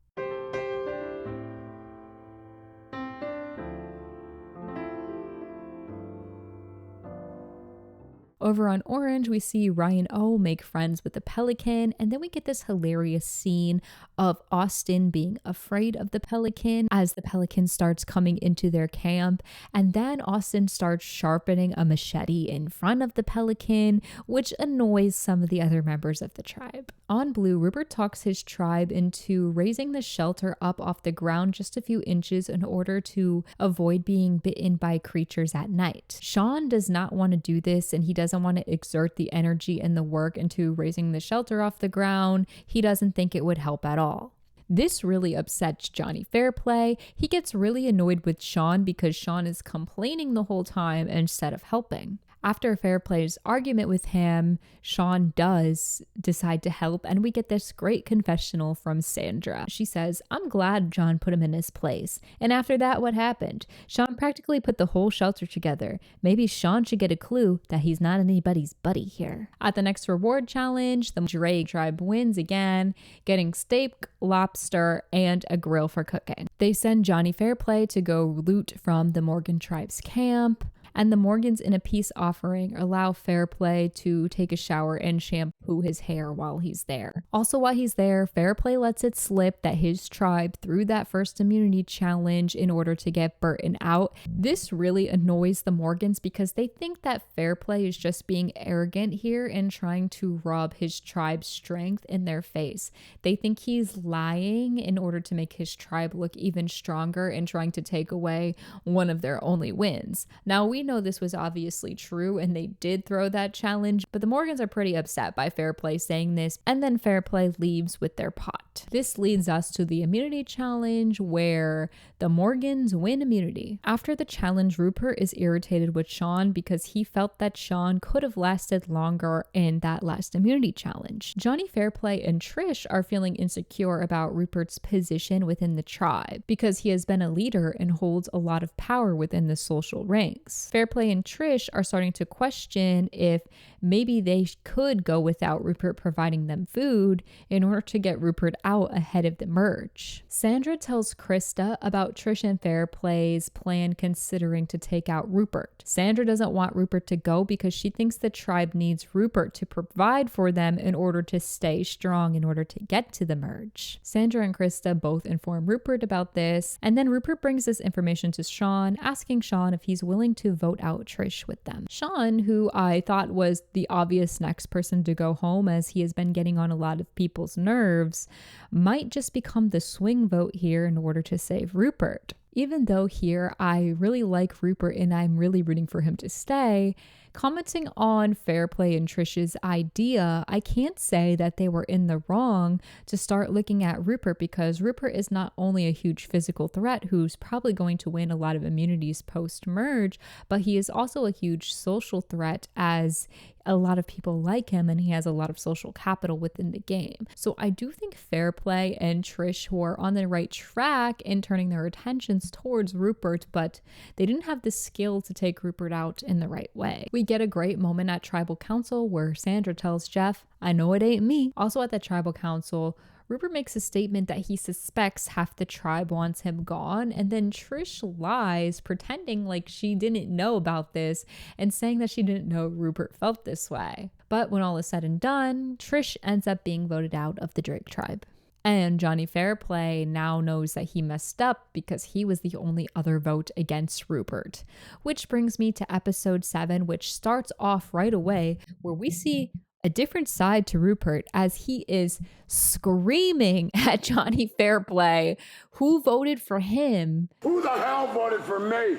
Over on Orange, we see Ryan O make friends with the pelican, and then we get this hilarious scene of Austin being afraid of the pelican as the pelican starts coming into their camp, and then Austin starts sharpening a machete in front of the pelican, which annoys some of the other members of the tribe. On Blue, Rupert talks his tribe into raising the shelter up off the ground just a few inches in order to avoid being bitten by creatures at night. Sean does not want to do this, and he doesn't want to exert the energy and the work into raising the shelter off the ground. He doesn't think it would help at all. This really upsets Johnny Fairplay. He gets really annoyed with Sean because Sean is complaining the whole time instead of helping. After Fairplay's argument with him, Sean does decide to help, and we get this great confessional from Sandra. She says, "I'm glad John put him in his place. And after that, what happened? Sean practically put the whole shelter together. Maybe Sean should get a clue that he's not anybody's buddy here." At the next reward challenge, the Drake tribe wins again, getting steak, lobster, and a grill for cooking. They send Johnny Fairplay to go loot from the Morgan tribe's camp, and the Morgans, in a peace offering, allow Fairplay to take a shower and shampoo his hair while he's there. Also, while he's there, Fairplay lets it slip that his tribe threw that first immunity challenge in order to get Burton out. This really annoys the Morgans because they think that Fairplay is just being arrogant here and trying to rub his tribe's strength in their face. They think he's lying in order to make his tribe look even stronger and trying to take away one of their only wins. Now, we know this was obviously true and they did throw that challenge, but the Morgans are pretty upset by Fairplay saying this, and then Fairplay leaves with their pot. This leads us to the immunity challenge where the Morgans win immunity. After the challenge, Rupert is irritated with Sean because he felt that Sean could have lasted longer in that last immunity challenge. Johnny Fairplay and Trish are feeling insecure about Rupert's position within the tribe because he has been a leader and holds a lot of power within the social ranks. Fairplay and Trish are starting to question if maybe they could go without Rupert providing them food in order to get Rupert out ahead of the merge. Sandra tells Krista about Trish and Fairplay's plan considering to take out Rupert. Sandra doesn't want Rupert to go because she thinks the tribe needs Rupert to provide for them in order to stay strong in order to get to the merge. Sandra and Krista both inform Rupert about this, and then Rupert brings this information to Sean, asking Sean if he's willing to vote out Trish with them. Sean, who I thought was the obvious next person to go home as he has been getting on a lot of people's nerves, might just become the swing vote here in order to save Rupert. Even though here I really like Rupert and I'm really rooting for him to stay, commenting on Fairplay and Trish's idea, I can't say that they were in the wrong to start looking at Rupert because Rupert is not only a huge physical threat who's probably going to win a lot of immunities post-merge, but he is also a huge social threat as a lot of people like him and he has a lot of social capital within the game. So I do think Fairplay and Trish were on the right track in turning their attentions towards Rupert, but they didn't have the skill to take Rupert out in the right way. We get a great moment at Tribal Council where Sandra tells Jeff, "I know it ain't me." Also at the Tribal Council, Rupert makes a statement that he suspects half the tribe wants him gone, and then Trish lies, pretending like she didn't know about this and saying that she didn't know Rupert felt this way. But when all is said and done, Trish ends up being voted out of the Drake tribe. And Johnny Fairplay now knows that he messed up because he was the only other vote against Rupert. Which brings me to episode 7, which starts off right away where we see a different side to Rupert as he is screaming at Johnny Fairplay, who voted for him. Who the hell voted for me?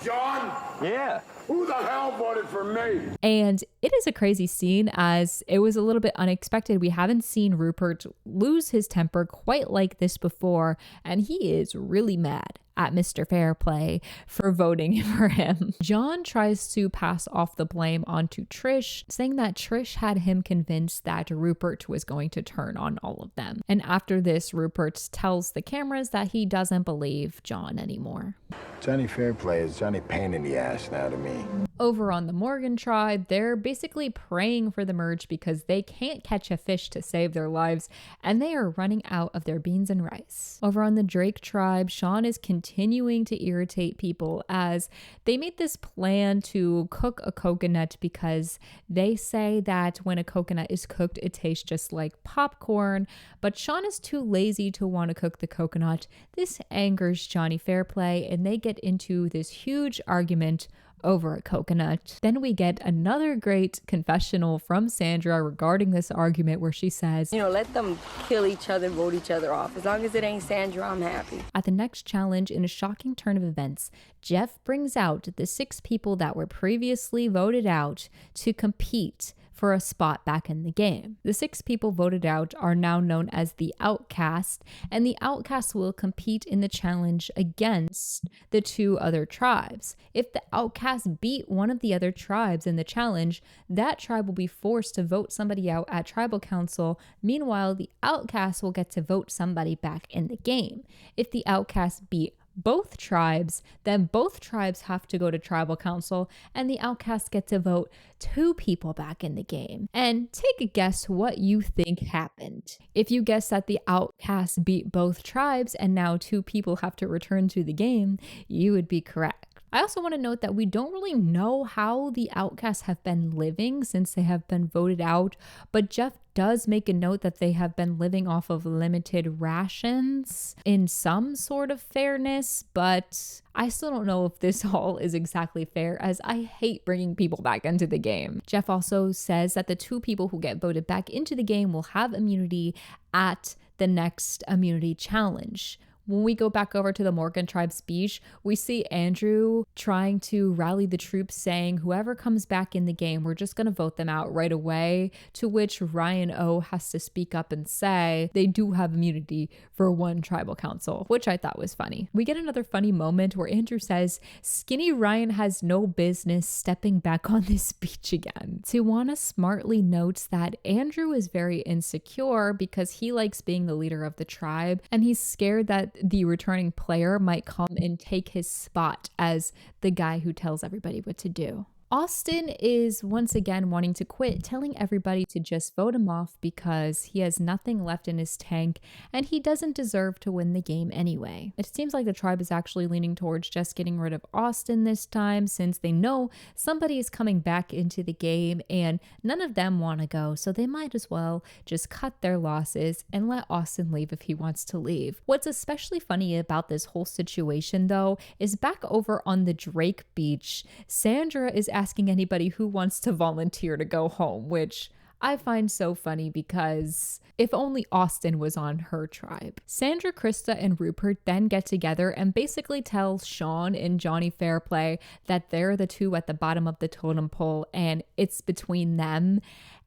John? Yeah. Who the hell voted for me? And it is a crazy scene as it was a little bit unexpected. We haven't seen Rupert lose his temper quite like this before, and he is really mad at Mr. Fairplay for voting for him. John tries to pass off the blame onto Trish, saying that Trish had him convinced that Rupert was going to turn on all of them. And after this, Rupert tells the cameras that he doesn't believe John anymore. Johnny Fairplay is Johnny Pain in the ass now to me. Over on the Morgan tribe, they're basically praying for the merge because they can't catch a fish to save their lives, and they are running out of their beans and rice. Over on the Drake tribe, Sean is continuing to irritate people as they made this plan to cook a coconut because they say that when a coconut is cooked, it tastes just like popcorn, but Sean is too lazy to want to cook the coconut. This angers Johnny Fairplay, and they get into this huge argument over a coconut. Then we get another great confessional from Sandra regarding this argument where she says, Let them kill each other, vote each other off. As long as it ain't Sandra, I'm happy. At the next challenge, in a shocking turn of events, Jeff brings out the 6 people that were previously voted out to compete for a spot back in the game. The 6 people voted out are now known as the Outcast, and the Outcast will compete in the challenge against the 2 other tribes. If the Outcast beat one of the other tribes in the challenge, that tribe will be forced to vote somebody out at tribal council. Meanwhile, the Outcast will get to vote somebody back in the game. If the Outcast beat both tribes, then both tribes have to go to tribal council, and the Outcasts get to vote 2 people back in the game. And take a guess what you think happened. If you guess that the Outcasts beat both tribes and now 2 people have to return to the game, you would be correct. I also want to note that we don't really know how the Outcasts have been living since they have been voted out, but Jeff does make a note that they have been living off of limited rations in some sort of fairness, but I still don't know if this all is exactly fair, as I hate bringing people back into the game. Jeff also says that the 2 people who get voted back into the game will have immunity at the next immunity challenge. When we go back over to the Morgan tribe speech, we see Andrew trying to rally the troops saying whoever comes back in the game, we're just going to vote them out right away, to which Ryan O has to speak up and say they do have immunity for 1 tribal council, which I thought was funny. We get another funny moment where Andrew says Skinny Ryan has no business stepping back on this speech again. Tijuana smartly notes that Andrew is very insecure because he likes being the leader of the tribe, and he's scared that the returning player might come and take his spot as the guy who tells everybody what to do. Austin is once again wanting to quit, telling everybody to just vote him off because he has nothing left in his tank and he doesn't deserve to win the game anyway. It seems like the tribe is actually leaning towards just getting rid of Austin this time, since they know somebody is coming back into the game and none of them want to go, so they might as well just cut their losses and let Austin leave if he wants to leave. What's especially funny about this whole situation though is back over on the Drake beach, Sandra is asking anybody who wants to volunteer to go home, which I find so funny because if only Austin was on her tribe. Sandra, Krista, and Rupert then get together and basically tell Sean and Johnny Fairplay that they're the 2 at the bottom of the totem pole and it's between them,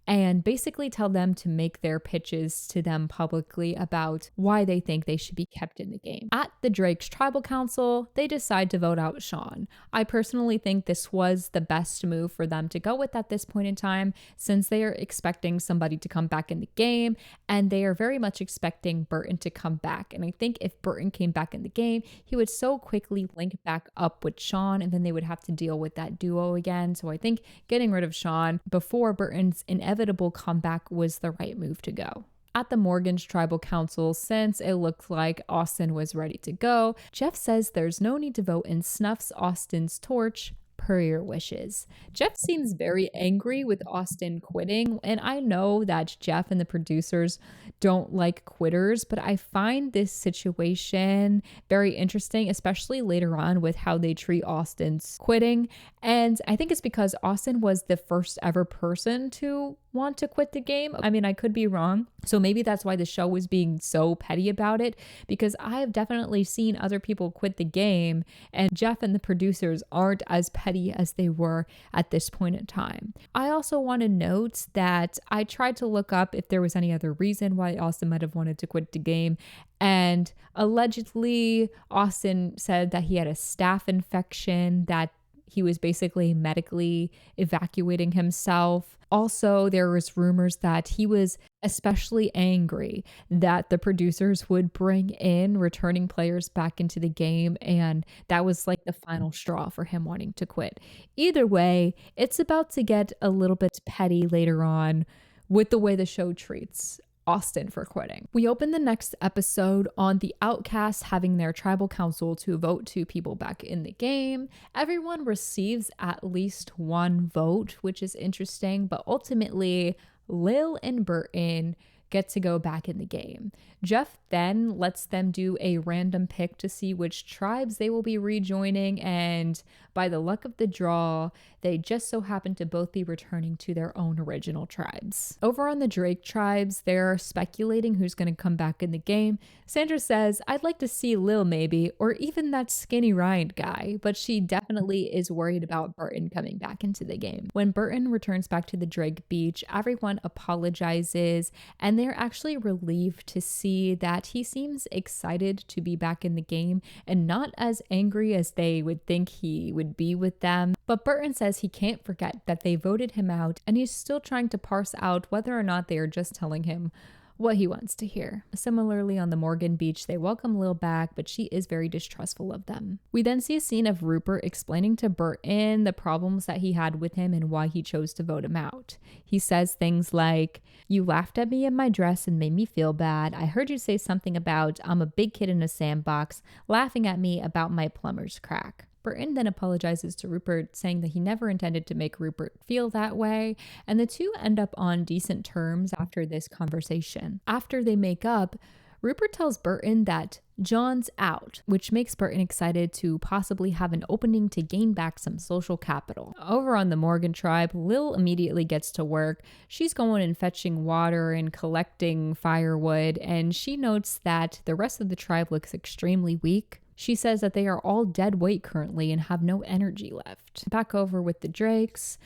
and basically tell them to make their pitches to them publicly about why they think they should be kept in the game. At the Drake's tribal council, they decide to vote out Sean. I personally think this was the best move for them to go with at this point in time, since they are expecting somebody to come back in the game, and they are very much expecting Burton to come back. And I think if Burton came back in the game, he would so quickly link back up with Sean, and then they would have to deal with that duo again. So I think getting rid of Sean before Burton's inevitable comeback was the right move to go. At the Morgan's tribal council, since it looked like Austin was ready to go, Jeff says there's no need to vote and snuffs Austin's torch per your wishes. Jeff seems very angry with Austin quitting, and I know that Jeff and the producers don't like quitters, but I find this situation very interesting, especially later on with how they treat Austin's quitting. And I think it's because Austin was the first ever person to want to quit the game. I mean, I could be wrong. So maybe that's why the show was being so petty about it, because I have definitely seen other people quit the game, and Jeff and the producers aren't as petty as they were at this point in time. I also want to note that I tried to look up if there was any other reason why Austin might have wanted to quit the game, and allegedly Austin said that he had a staph infection, that he was basically medically evacuating himself. Also, there was rumors that he was especially angry that the producers would bring in returning players back into the game, and that was like the final straw for him wanting to quit. Either way, it's about to get a little bit petty later on with the way the show treats Austin for quitting. We open the next episode on the outcasts having their tribal council to vote 2 people back in the game. Everyone receives at least 1 vote, which is interesting, but ultimately Lil and Burton get to go back in the game. Jeff then lets them do a random pick to see which tribes they will be rejoining, and by the luck of the draw, they just so happen to both be returning to their own original tribes. Over on the Drake tribes, they're speculating who's going to come back in the game. Sandra says, I'd like to see Lil maybe, or even that skinny Ryan guy, but she definitely is worried about Burton coming back into the game. When Burton returns back to the Drake beach, everyone apologizes, and they're actually relieved to see that he seems excited to be back in the game and not as angry as they would think he would be with them. But Burton says he can't forget that they voted him out, and he's still trying to parse out whether or not they are just telling him what he wants to hear. Similarly, on the Morgan beach, they welcome Lil back, but she is very distrustful of them. We then see a scene of Rupert explaining to Burton the problems that he had with him and why he chose to vote him out. He says things like, you laughed at me in my dress and made me feel bad. I heard you say something about I'm a big kid in a sandbox, laughing at me about my plumber's crack. Burton then apologizes to Rupert, saying that he never intended to make Rupert feel that way, and the two end up on decent terms after this conversation. After they make up, Rupert tells Burton that John's out, which makes Burton excited to possibly have an opening to gain back some social capital. Over on the Morgan tribe, Lil immediately gets to work. She's going and fetching water and collecting firewood, and she notes that the rest of the tribe looks extremely weak. She says that they are all dead weight currently and have no energy left. Back over with the Drakes,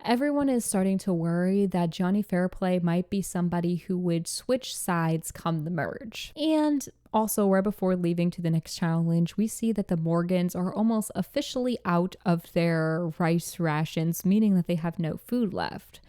everyone is starting to worry that Johnny Fairplay might be somebody who would switch sides come the merge. And also, right before leaving to the next challenge, we see that the Morgans are almost officially out of their rice rations, meaning that they have no food left.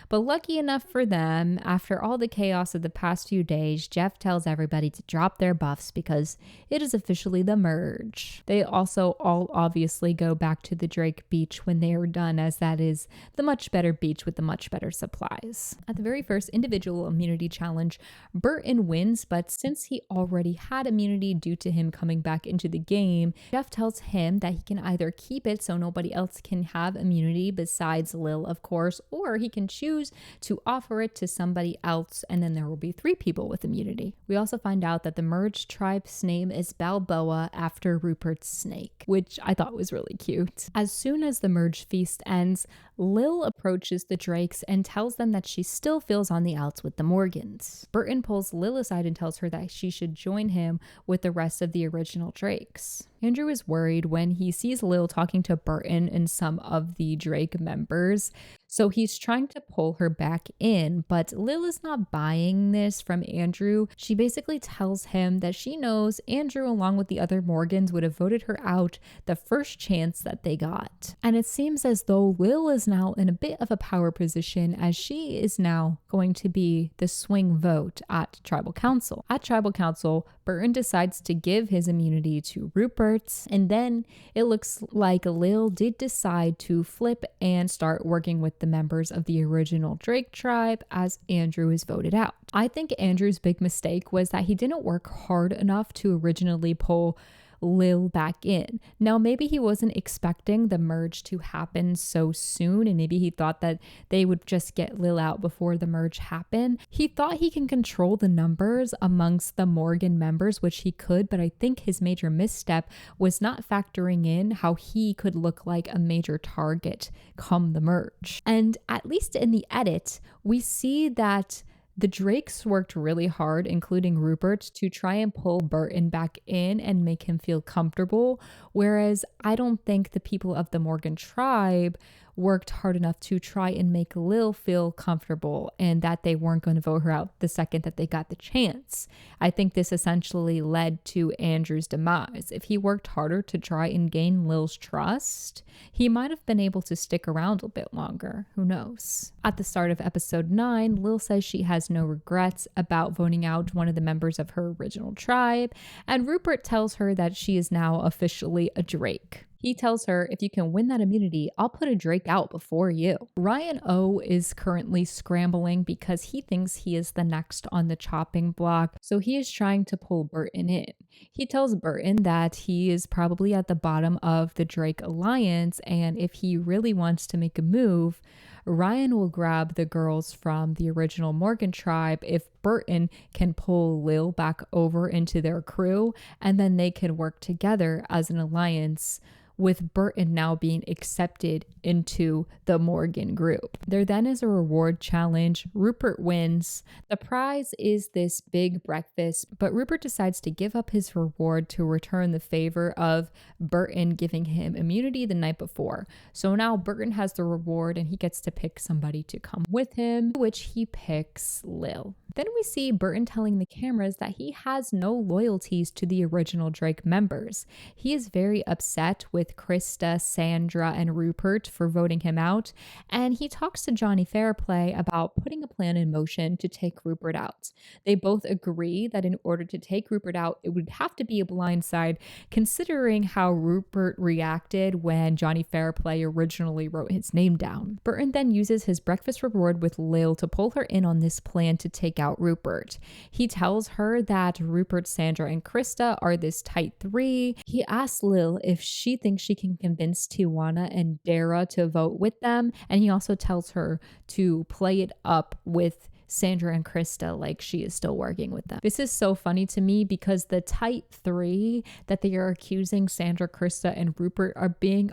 But lucky enough for them, after all the chaos of the past few days, Jeff tells everybody to drop their buffs because it is officially the merge. They also all obviously go back to the Drake beach when they are done, as that is the much better beach with the much better supplies. At the very first individual immunity challenge, Burton wins, but since he already had immunity due to him coming back into the game, Jeff tells him that he can either keep it so nobody else can have immunity besides Lil, of course, or he can choose to offer it to somebody else, and then there will be 3 people with immunity. We also find out that the merged tribe's name is Balboa after Rupert's snake, which I thought was really cute. As soon as the merge feast ends, Lil approaches the Drakes and tells them that she still feels on the outs with the Morgans. Burton pulls Lil aside and tells her that she should join him with the rest of the original Drakes. Andrew is worried when he sees Lil talking to Burton and some of the Drake members, so he's trying to pull her back in, but Lil is not buying this from Andrew. She basically tells him that she knows Andrew, along with the other Morgans, would have voted her out the first chance that they got. And it seems as though Lil is now in a bit of a power position, as she is now going to be the swing vote at Tribal Council. At Tribal Council, Burton decides to give his immunity to Rupert, and then it looks like Lil did decide to flip and start working with the members of the original Drake tribe as Andrew is voted out. I think Andrew's big mistake was that he didn't work hard enough to originally pull Lil back in. Now, maybe he wasn't expecting the merge to happen so soon, and maybe he thought that they would just get Lil out before the merge happened. He thought he can control the numbers amongst the Morgan members, which he could, but I think his major misstep was not factoring in how he could look like a major target come the merge. And at least in the edit, we see that the Drakes worked really hard, including Rupert, to try and pull Burton back in and make him feel comfortable, whereas I don't think the people of the Morgan tribe worked hard enough to try and make Lil feel comfortable and that they weren't going to vote her out the second that they got the chance. I think this essentially led to Andrew's demise. If he worked harder to try and gain Lil's trust, he might have been able to stick around a bit longer. Who knows? At the start of episode 9, Lil says she has no regrets about voting out one of the members of her original tribe, and Rupert tells her that she is now officially a Drake. He tells her, if you can win that immunity, I'll put a Drake out before you. Ryan O is currently scrambling because he thinks he is the next on the chopping block, so he is trying to pull Burton in. He tells Burton that he is probably at the bottom of the Drake alliance, and if he really wants to make a move, Ryan will grab the girls from the original Morgan tribe if Burton can pull Lil back over into their crew, and then they can work together as an alliance, with Burton now being accepted into the Morgan group. There then is a reward challenge. Rupert wins. The prize is this big breakfast, but Rupert decides to give up his reward to return the favor of Burton giving him immunity the night before. So now Burton has the reward and he gets to pick somebody to come with him, which he picks Lil. Then we see Burton telling the cameras that he has no loyalties to the original Drake members. He is very upset with Krista, Sandra, and Rupert for voting him out, and he talks to Johnny Fairplay about putting a plan in motion to take Rupert out. They both agree that in order to take Rupert out, it would have to be a blindside, considering how Rupert reacted when Johnny Fairplay originally wrote his name down. Burton then uses his breakfast reward with Lil to pull her in on this plan to take out Rupert. He tells her that Rupert, Sandra, and Krista are this tight three. He asks Lil if she thinks she can convince Tijuana and Dara to vote with them, and he also tells her to play it up with Sandra and Krista like she is still working with them. This is so funny to me because the tight three that they are accusing Sandra, Krista, and Rupert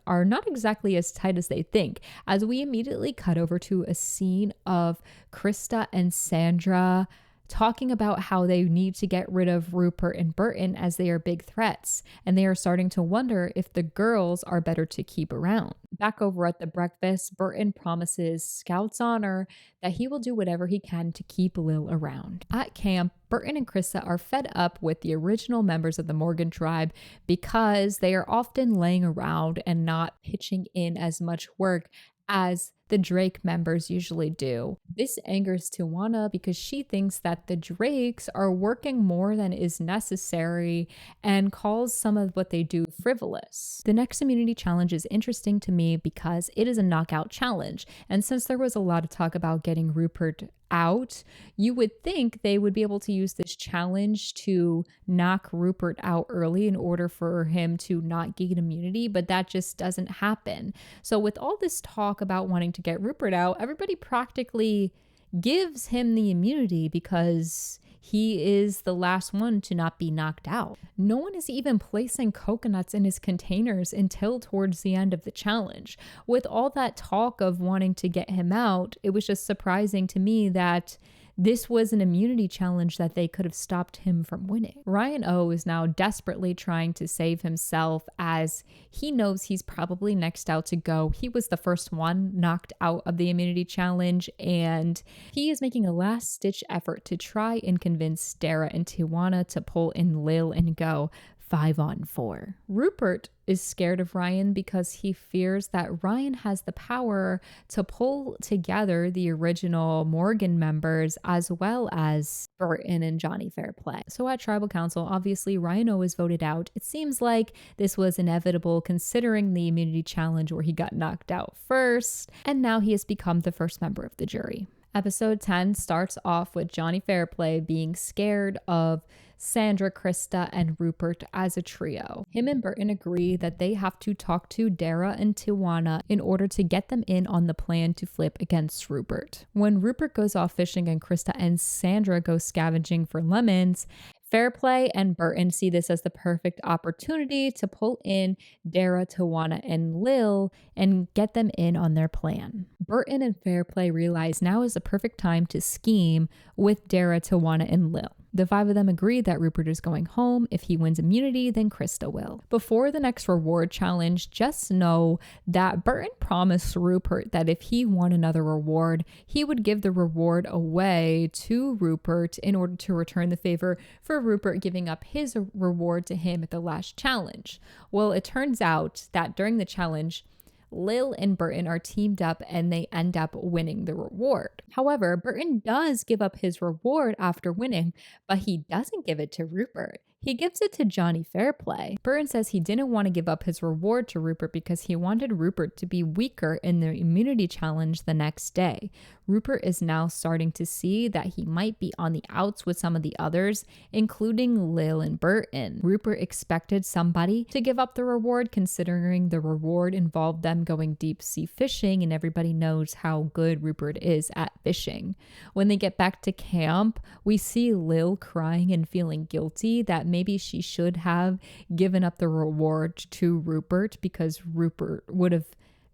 are not exactly as tight as they think, as we immediately cut over to a scene of Krista and Sandra talking about how they need to get rid of Rupert and Burton as they are big threats, and they are starting to wonder if the girls are better to keep around. Back over at the breakfast, Burton promises Scout's honor that he will do whatever he can to keep Lil around. At camp, Burton and Krista are fed up with the original members of the Morgan tribe because they are often laying around and not pitching in as much work as the Drake members usually do. This angers Tijuana because she thinks that the Drakes are working more than is necessary and calls some of what they do frivolous. The next immunity challenge is interesting to me because it is a knockout challenge, and since there was a lot of talk about getting Rupert out, you would think they would be able to use this challenge to knock Rupert out early in order for him to not gain immunity, but that just doesn't happen. So with all this talk about wanting to get Rupert out, everybody practically gives him the immunity because he is the last one to not be knocked out. No one is even placing coconuts in his containers until towards the end of the challenge. With all that talk of wanting to get him out, it was just surprising to me that this was an immunity challenge that they could have stopped him from winning. Ryan O is now desperately trying to save himself as he knows he's probably next out to go. He was the first one knocked out of the immunity challenge, and he is making a last-ditch effort to try and convince Dara and Tijuana to pull in Lil and go. 5-on-4. Rupert is scared of Ryan because he fears that Ryan has the power to pull together the original Morgan members as well as Burton and Johnny Fairplay. So at Tribal Council, obviously Rhino was voted out. It seems like this was inevitable considering the immunity challenge where he got knocked out first, and now he has become the first member of the jury. Episode 10 starts off with Johnny Fairplay being scared of Sandra, Krista, and Rupert as a trio. Him and Burton agree that they have to talk to Dara and Tijuana in order to get them in on the plan to flip against Rupert. When Rupert goes off fishing and Krista and Sandra go scavenging for lemons, Fairplay and Burton see this as the perfect opportunity to pull in Dara, Tijuana, and Lil and get them in on their plan. Burton and Fairplay realize now is the perfect time to scheme with Dara, Tijuana, and Lil. The 5 of them agree that Rupert is going home. If he wins immunity, then Krista will. Before the next reward challenge, just know that Burton promised Rupert that if he won another reward, he would give the reward away to Rupert in order to return the favor for Rupert giving up his reward to him at the last challenge. Well, it turns out that during the challenge, Lil and Burton are teamed up and they end up winning the reward. However, Burton does give up his reward after winning, but he doesn't give it to Rupert. He gives it to Johnny Fairplay. Burton says he didn't want to give up his reward to Rupert because he wanted Rupert to be weaker in the immunity challenge the next day. Rupert is now starting to see that he might be on the outs with some of the others, including Lil and Burton. Rupert expected somebody to give up the reward considering the reward involved them going deep sea fishing, and everybody knows how good Rupert is at fishing. When they get back to camp, we see Lil crying and feeling guilty that maybe she should have given up the reward to Rupert because Rupert would have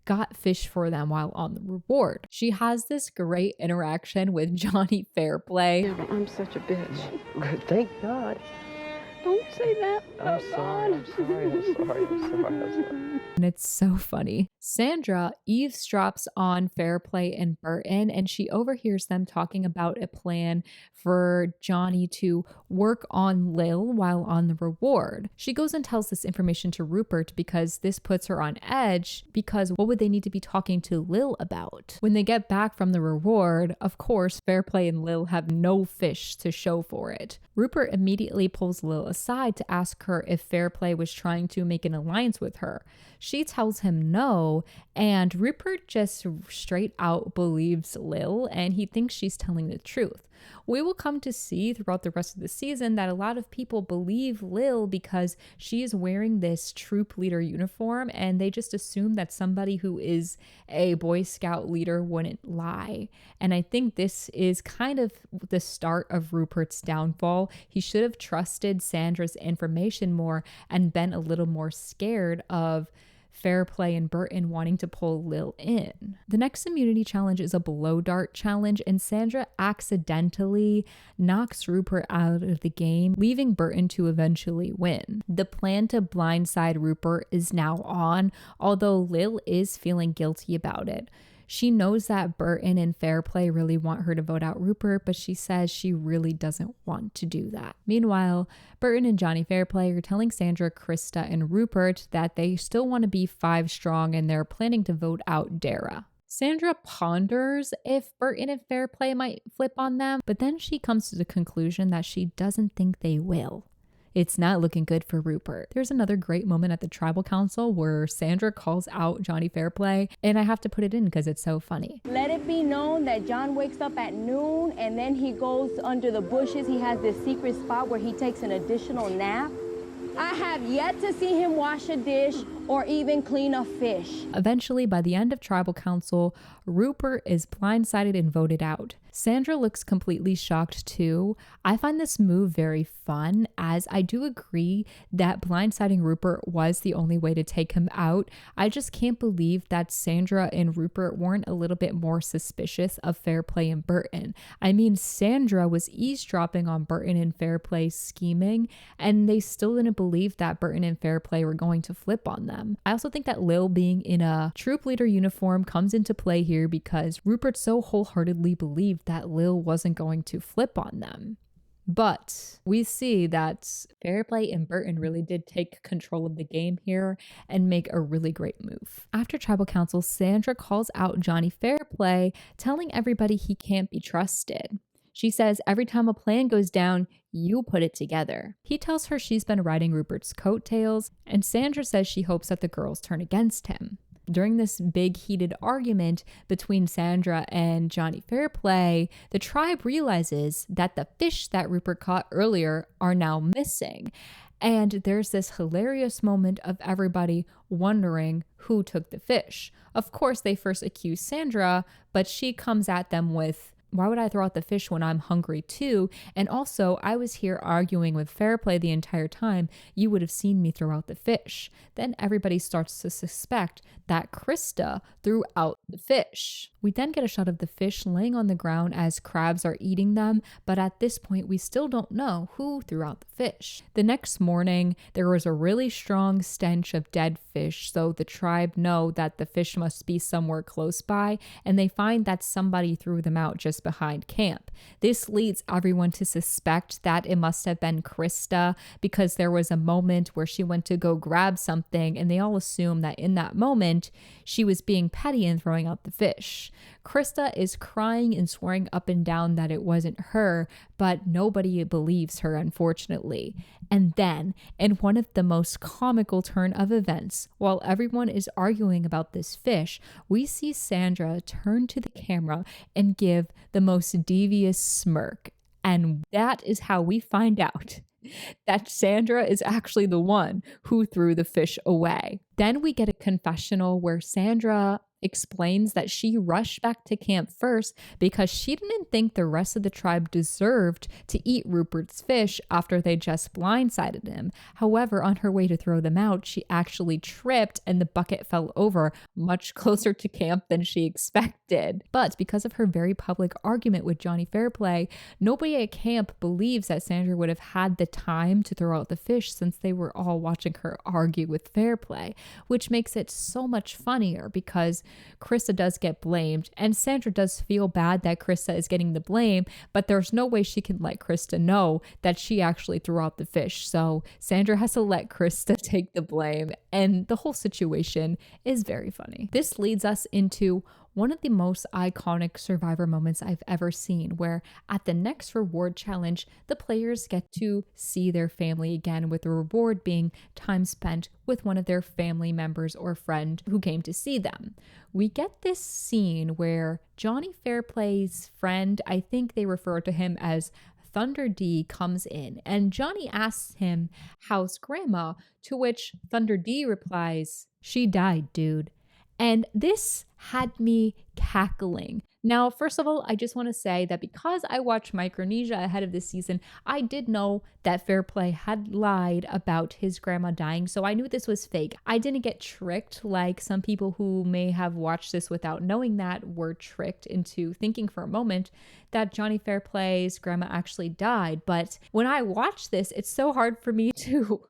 got fish for them while on the reward. She has this great interaction with Johnny Fairplay. I'm such a bitch. Thank God. Don't say that. I'm sorry. And it's so funny. Sandra eavesdrops on Fairplay and Burton, and she overhears them talking about a plan for Johnny to work on Lil while on the reward. She goes and tells this information to Rupert because this puts her on edge, because what would they need to be talking to Lil about? When they get back from the reward, of course, Fairplay and Lil have no fish to show for it. Rupert immediately pulls Lil aside to ask her if Fairplay was trying to make an alliance with her. She tells him no, and Rupert just straight out believes Lil, and he thinks she's telling the truth. We will come to see throughout the rest of the season that a lot of people believe Lil because she is wearing this troop leader uniform, and they just assume that somebody who is a Boy Scout leader wouldn't lie. And I think this is kind of the start of Rupert's downfall. He should have trusted Sandra's information more and been a little more scared of Fairplay and Burton wanting to pull Lil in. The next immunity challenge is a blow dart challenge, and Sandra accidentally knocks Rupert out of the game, leaving Burton to eventually win. The plan to blindside Rupert is now on, although Lil is feeling guilty about it. She knows that Burton and Fairplay really want her to vote out Rupert, but she says she really doesn't want to do that. Meanwhile, Burton and Johnny Fairplay are telling Sandra, Krista, and Rupert that they still want to be 5 strong and they're planning to vote out Dara. Sandra ponders if Burton and Fairplay might flip on them, but then she comes to the conclusion that she doesn't think they will. It's not looking good for Rupert. There's another great moment at the tribal council where Sandra calls out Johnny Fairplay, and I have to put it in because it's so funny. Let it be known that John wakes up at noon and then he goes under the bushes. He has this secret spot where he takes an additional nap. I have yet to see him wash a dish or even clean a fish. Eventually, by the end of tribal council, Rupert is blindsided and voted out. Sandra looks completely shocked too. I find this move very fun, as I do agree that blindsiding Rupert was the only way to take him out. I just can't believe that Sandra and Rupert weren't a little bit more suspicious of Fairplay and Burton. I mean, Sandra was eavesdropping on Burton and Fairplay's scheming, and they still didn't believe that Burton and Fairplay were going to flip on them. I also think that Lil being in a troop leader uniform comes into play here because Rupert so wholeheartedly believed that Lil wasn't going to flip on them. But we see that Fairplay and Burton really did take control of the game here and make a really great move. After tribal council, Sandra calls out Johnny Fairplay, telling everybody he can't be trusted. She says every time a plan goes down, you put it together. He tells her she's been riding Rupert's coattails, and Sandra says she hopes that the girls turn against him. During this big heated argument between Sandra and Johnny Fairplay, the tribe realizes that the fish that Rupert caught earlier are now missing. And there's this hilarious moment of everybody wondering who took the fish. Of course, they first accuse Sandra, but she comes at them with, why would I throw out the fish when I'm hungry too? And also, I was here arguing with Fairplay the entire time. You would have seen me throw out the fish. Then everybody starts to suspect that Krista threw out the fish. We then get a shot of the fish laying on the ground as crabs are eating them, but at this point, we still don't know who threw out the fish. The next morning, there was a really strong stench of dead fish, so the tribe know that the fish must be somewhere close by, and they find that somebody threw them out just behind camp. This leads everyone to suspect that it must have been Krista, because there was a moment where she went to go grab something, and they all assume that in that moment, she was being petty and throwing out the fish. Krista is crying and swearing up and down that it wasn't her, but nobody believes her, unfortunately. And then, in one of the most comical turn of events, while everyone is arguing about this fish, we see Sandra turn to the camera and give the most devious smirk. And that is how we find out that Sandra is actually the one who threw the fish away. Then we get a confessional where Sandra explains that she rushed back to camp first because she didn't think the rest of the tribe deserved to eat Rupert's fish after they just blindsided him. However, on her way to throw them out, she actually tripped and the bucket fell over much closer to camp than she expected. But because of her very public argument with Johnny Fairplay, nobody at camp believes that Sandra would have had the time to throw out the fish since they were all watching her argue with Fairplay, which makes it so much funnier because Krista does get blamed, and Sandra does feel bad that Krista is getting the blame, but there's no way she can let Krista know that she actually threw out the fish. So Sandra has to let Krista take the blame, and the whole situation is very funny. This leads us into one of the most iconic Survivor moments I've ever seen, where at the next reward challenge, the players get to see their family again, with the reward being time spent with one of their family members or friend who came to see them. We get this scene where Johnny Fairplay's friend, I think they refer to him as Thunder D, comes in, and Johnny asks him, "How's grandma?" To which Thunder D replies, "She died, dude." And this had me cackling. Now, first of all, I just want to say that because I watched Micronesia ahead of this season, I did know that Fairplay had lied about his grandma dying, so I knew this was fake. I didn't get tricked like some people who may have watched this without knowing that were tricked into thinking for a moment that Johnny Fairplay's grandma actually died. But when I watched this, it's so hard for me to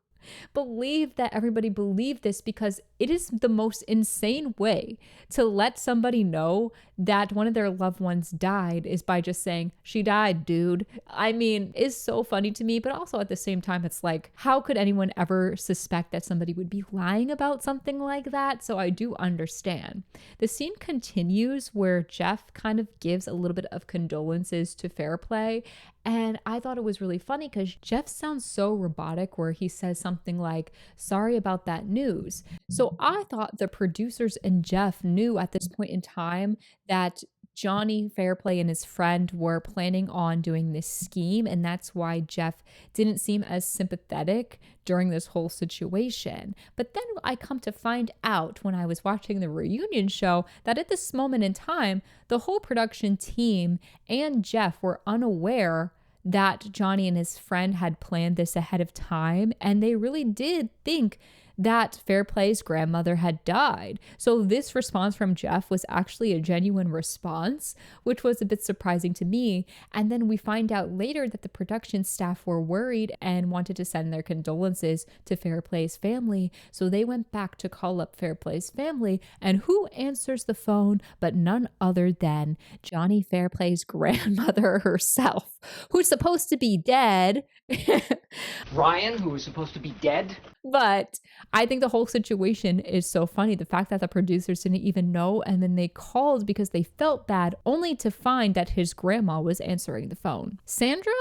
believe that everybody believed this, because it is the most insane way to let somebody know that one of their loved ones died is by just saying, "She died, dude." I mean, it's so funny to me, but also at the same time, it's like, how could anyone ever suspect that somebody would be lying about something like that? So I do understand. The scene continues where Jeff kind of gives a little bit of condolences to Fairplay, and I thought it was really funny because Jeff sounds so robotic where he says something like, "Sorry about that news." So I thought the producers and Jeff knew at this point in time that Johnny Fairplay and his friend were planning on doing this scheme, and that's why Jeff didn't seem as sympathetic during this whole situation. But then I come to find out when I was watching the reunion show that at this moment in time, the whole production team and Jeff were unaware that Johnny and his friend had planned this ahead of time, and they really did think that Fairplay's grandmother had died. So this response from Jeff was actually a genuine response, which was a bit surprising to me. And then we find out later that the production staff were worried and wanted to send their condolences to Fairplay's family. So they went back to call up Fairplay's family, and who answers the phone but none other than Johnny Fairplay's grandmother herself. who's supposed to be dead. Ryan, who was supposed to be dead. But I think the whole situation is so funny. The fact that the producers didn't even know, and then they called because they felt bad, only to find that his grandma was answering the phone. Sandra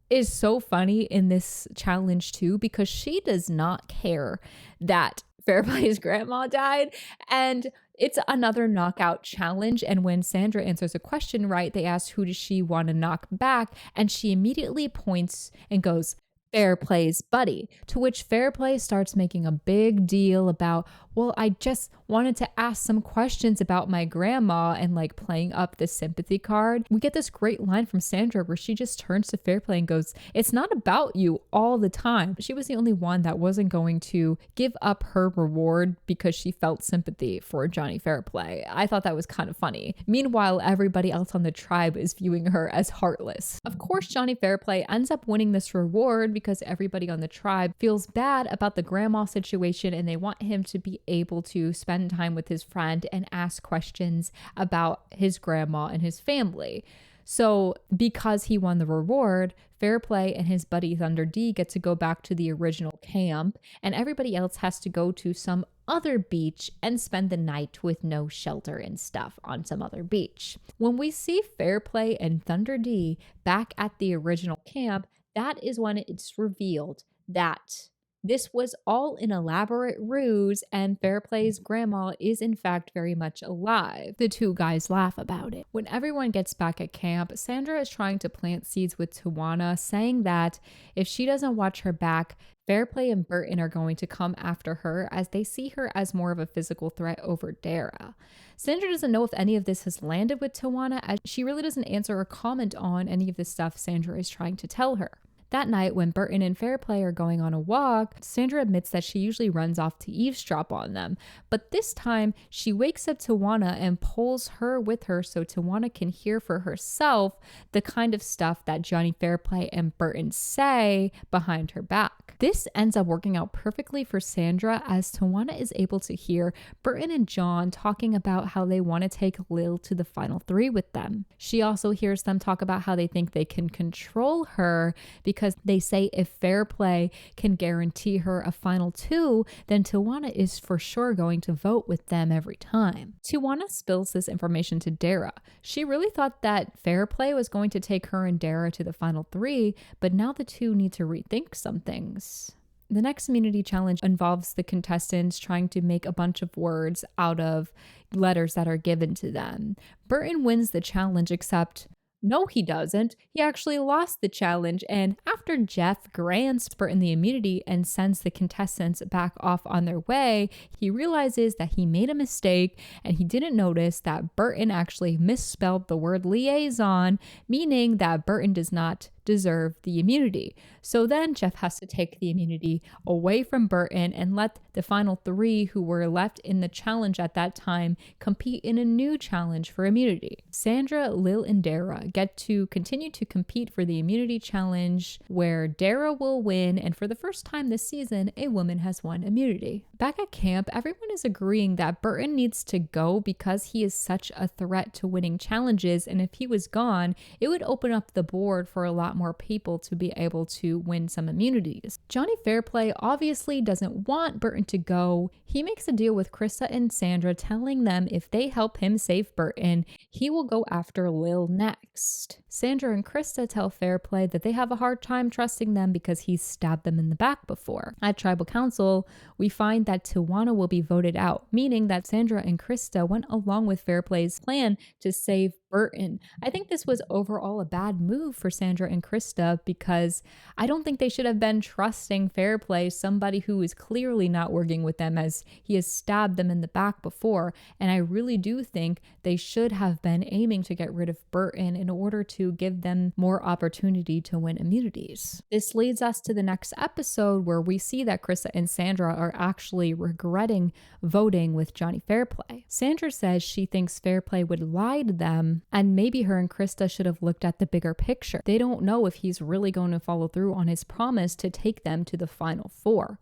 is so funny in this challenge too, because she does not care that Fairplay's grandma died, and it's another knockout challenge. And when Sandra answers a question right, they ask who does she want to knock back, and she immediately points and goes, Fairplay's buddy, to which Fairplay starts making a big deal about, well, I just wanted to ask some questions about my grandma, and like playing up the sympathy card. We get this great line from Sandra where she just turns to Fairplay and goes, it's not about you all the time. She was the only one that wasn't going to give up her reward because she felt sympathy for Johnny Fairplay. I thought that was kind of funny. Meanwhile, everybody else on the tribe is viewing her as heartless. Of course, Johnny Fairplay ends up winning this reward because everybody on the tribe feels bad about the grandma situation, and they want him to be able to spend time with his friend and ask questions about his grandma and his family. So because he won the reward, Fairplay and his buddy Thunder D get to go back to the original camp, and everybody else has to go to some other beach and spend the night with no shelter and stuff on some other beach. When we see Fairplay and Thunder D back at the original camp, that is when it's revealed that this was all an elaborate ruse, and Fairplay's grandma is in fact very much alive. The two guys laugh about it. When everyone gets back at camp, Sandra is trying to plant seeds with Tawana, saying that if she doesn't watch her back, Fairplay and Burton are going to come after her, as they see her as more of a physical threat over Dara. Sandra doesn't know if any of this has landed with Tawana, as she really doesn't answer or comment on any of the stuff Sandra is trying to tell her. That night, when Burton and Fairplay are going on a walk, Sandra admits that she usually runs off to eavesdrop on them. But this time, she wakes up Tawana and pulls her with her so Tawana can hear for herself the kind of stuff that Johnny Fairplay and Burton say behind her back. This ends up working out perfectly for Sandra, as Tawana is able to hear Burton and John talking about how they want to take Lil to the final 3 with them. She also hears them talk about how they think they can control her, because they say if Fairplay can guarantee her a final 2, then Tawana is for sure going to vote with them every time. Tawana spills this information to Dara. She really thought that Fairplay was going to take her and Dara to the final 3, but now the two need to rethink some things. The next immunity challenge involves the contestants trying to make a bunch of words out of letters that are given to them. Burton wins the challenge, except no, he doesn't. He actually lost the challenge, and after Jeff grants Burton the immunity and sends the contestants back off on their way, he realizes that he made a mistake, and he didn't notice that Burton actually misspelled the word liaison, meaning that Burton does not deserve the immunity. So then Jeff has to take the immunity away from Burton and let the final 3 who were left in the challenge at that time compete in a new challenge for immunity. Sandra, Lil, and Dara get to continue to compete for the immunity challenge, where Dara will win, and for the first time this season, a woman has won immunity. Back at camp, everyone is agreeing that Burton needs to go because he is such a threat to winning challenges, and if he was gone, it would open up the board for a lot more people to be able to win some immunities. Johnny Fairplay obviously doesn't want Burton to go. He makes a deal with Krista and Sandra, telling them if they help him save Burton, he will go after Lil next. Sandra and Krista tell Fairplay that they have a hard time trusting them because he's stabbed them in the back before. At Tribal Council, we find that Tawana will be voted out, meaning that Sandra and Krista went along with Fairplay's plan to save Burton. I think this was overall a bad move for Sandra and Krista, because I don't think they should have been trusting Fairplay, somebody who is clearly not working with them, as he has stabbed them in the back before. And I really do think they should have been aiming to get rid of Burton in order to give them more opportunity to win immunities. This leads us to the next episode, where we see that Krista and Sandra are actually regretting voting with Johnny Fairplay. Sandra says she thinks Fairplay would lie to them, and maybe her and Krista should have looked at the bigger picture. They don't know if he's really going to follow through on his promise to take them to the final 4.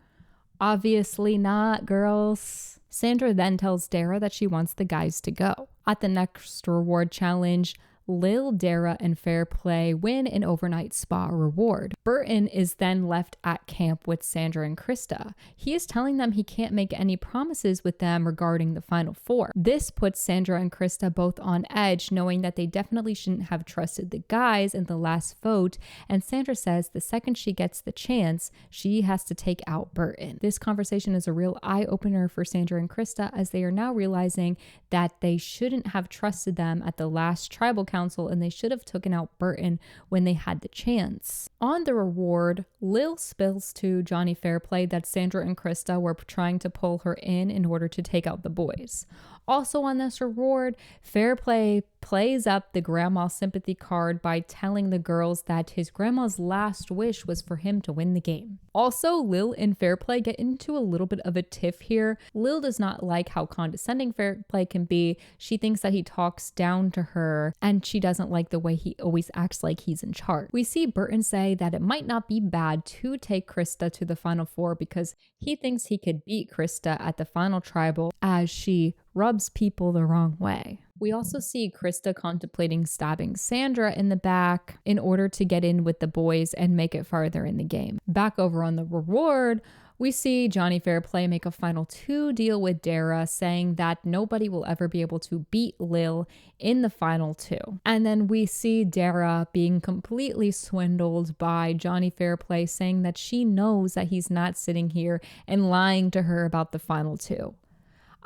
Obviously not, girls. Sandra then tells Dara that she wants the guys to go. At the next reward challenge, Lil, Dara, and Fairplay win an overnight spa reward. Burton is then left at camp with Sandra and Krista. He is telling them he can't make any promises with them regarding the final four. This puts Sandra and Krista both on edge, knowing that they definitely shouldn't have trusted the guys in the last vote, and Sandra says the second she gets the chance, she has to take out Burton. This conversation is a real eye-opener for Sandra and Krista, as they are now realizing that they shouldn't have trusted them at the last tribal council, and they should have taken out Burton when they had the chance. On the reward, Lil spills to Johnny Fairplay that Sandra and Krista were trying to pull her in order to take out the boys. Also on this reward, Fairplay plays up the grandma sympathy card by telling the girls that his grandma's last wish was for him to win the game. Also, Lil and Fairplay get into a little bit of a tiff here. Lil does not like how condescending Fairplay can be. She thinks that he talks down to her, and she doesn't like the way he always acts like he's in charge. We see Burton say that it might not be bad to take Krista to the final four because he thinks he could beat Krista at the final tribal, as she rubs people the wrong way. We also see Krista contemplating stabbing Sandra in the back in order to get in with the boys and make it farther in the game. Back over on the reward, we see Johnny Fairplay make a final 2 deal with Dara, saying that nobody will ever be able to beat Lil in the final 2. And then we see Dara being completely swindled by Johnny Fairplay, saying that she knows that he's not sitting here and lying to her about the final 2.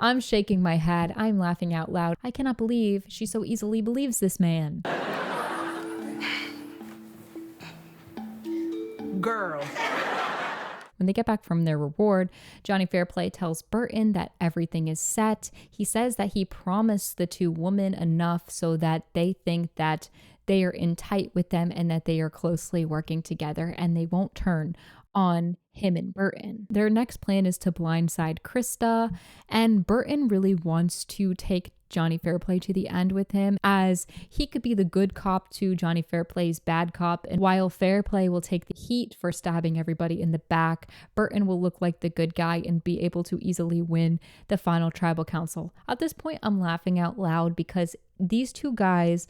I'm shaking my head. I'm laughing out loud. I cannot believe she so easily believes this man. Girl. When they get back from their reward, Johnny Fairplay tells Burton that everything is set. He says that he promised the 2 women enough so that they think that they are in tight with them and that they are closely working together and they won't turn on him and Burton. Their next plan is to blindside Krista, and Burton really wants to take Johnny Fairplay to the end with him, as he could be the good cop to Johnny Fairplay's bad cop, and while Fairplay will take the heat for stabbing everybody in the back, Burton will look like the good guy and be able to easily win the final tribal council. At this point, I'm laughing out loud because these 2 guys,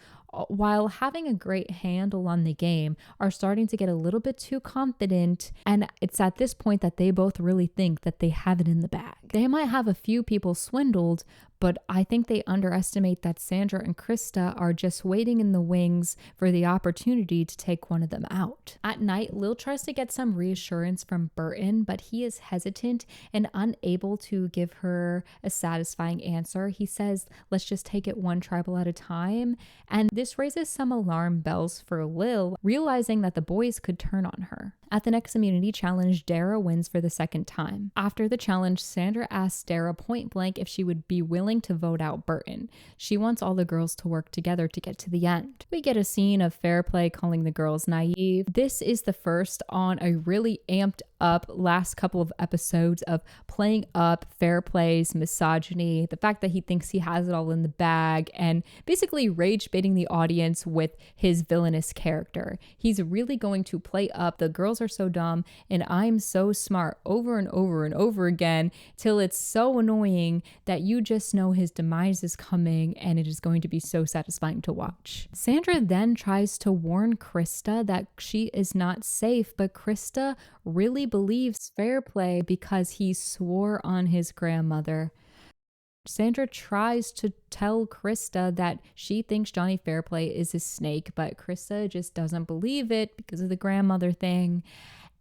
while having a great handle on the game, are starting to get a little bit too confident, and it's at this point that they both really think that they have it in the bag. They might have a few people swindled, but I think they underestimate that Sandra and Krista are just waiting in the wings for the opportunity to take one of them out. At night, Lil tries to get some reassurance from Burton, but he is hesitant and unable to give her a satisfying answer. He says, let's just take it one tribal at a time, and this raises some alarm bells for Lil, realizing that the boys could turn on her. At the next immunity challenge, Dara wins for the second time. After the challenge, Sandra asks Dara point blank if she would be willing to vote out Burton. She wants all the girls to work together to get to the end. We get a scene of Fairplay calling the girls naive. This is the first on a really amped up last couple of episodes of playing up Fairplay's misogyny, the fact that he thinks he has it all in the bag, and basically rage baiting the audience with his villainous character. He's really going to play up the girls are so dumb and I'm so smart over and over and over again till it's so annoying that you just know his demise is coming, and it is going to be so satisfying to watch. Sandra then tries to warn Krista that she is not safe, but Krista really believes Fairplay because he swore on his grandmother. Sandra tries to tell Krista that she thinks Johnny Fairplay is a snake, but Krista just doesn't believe it because of the grandmother thing.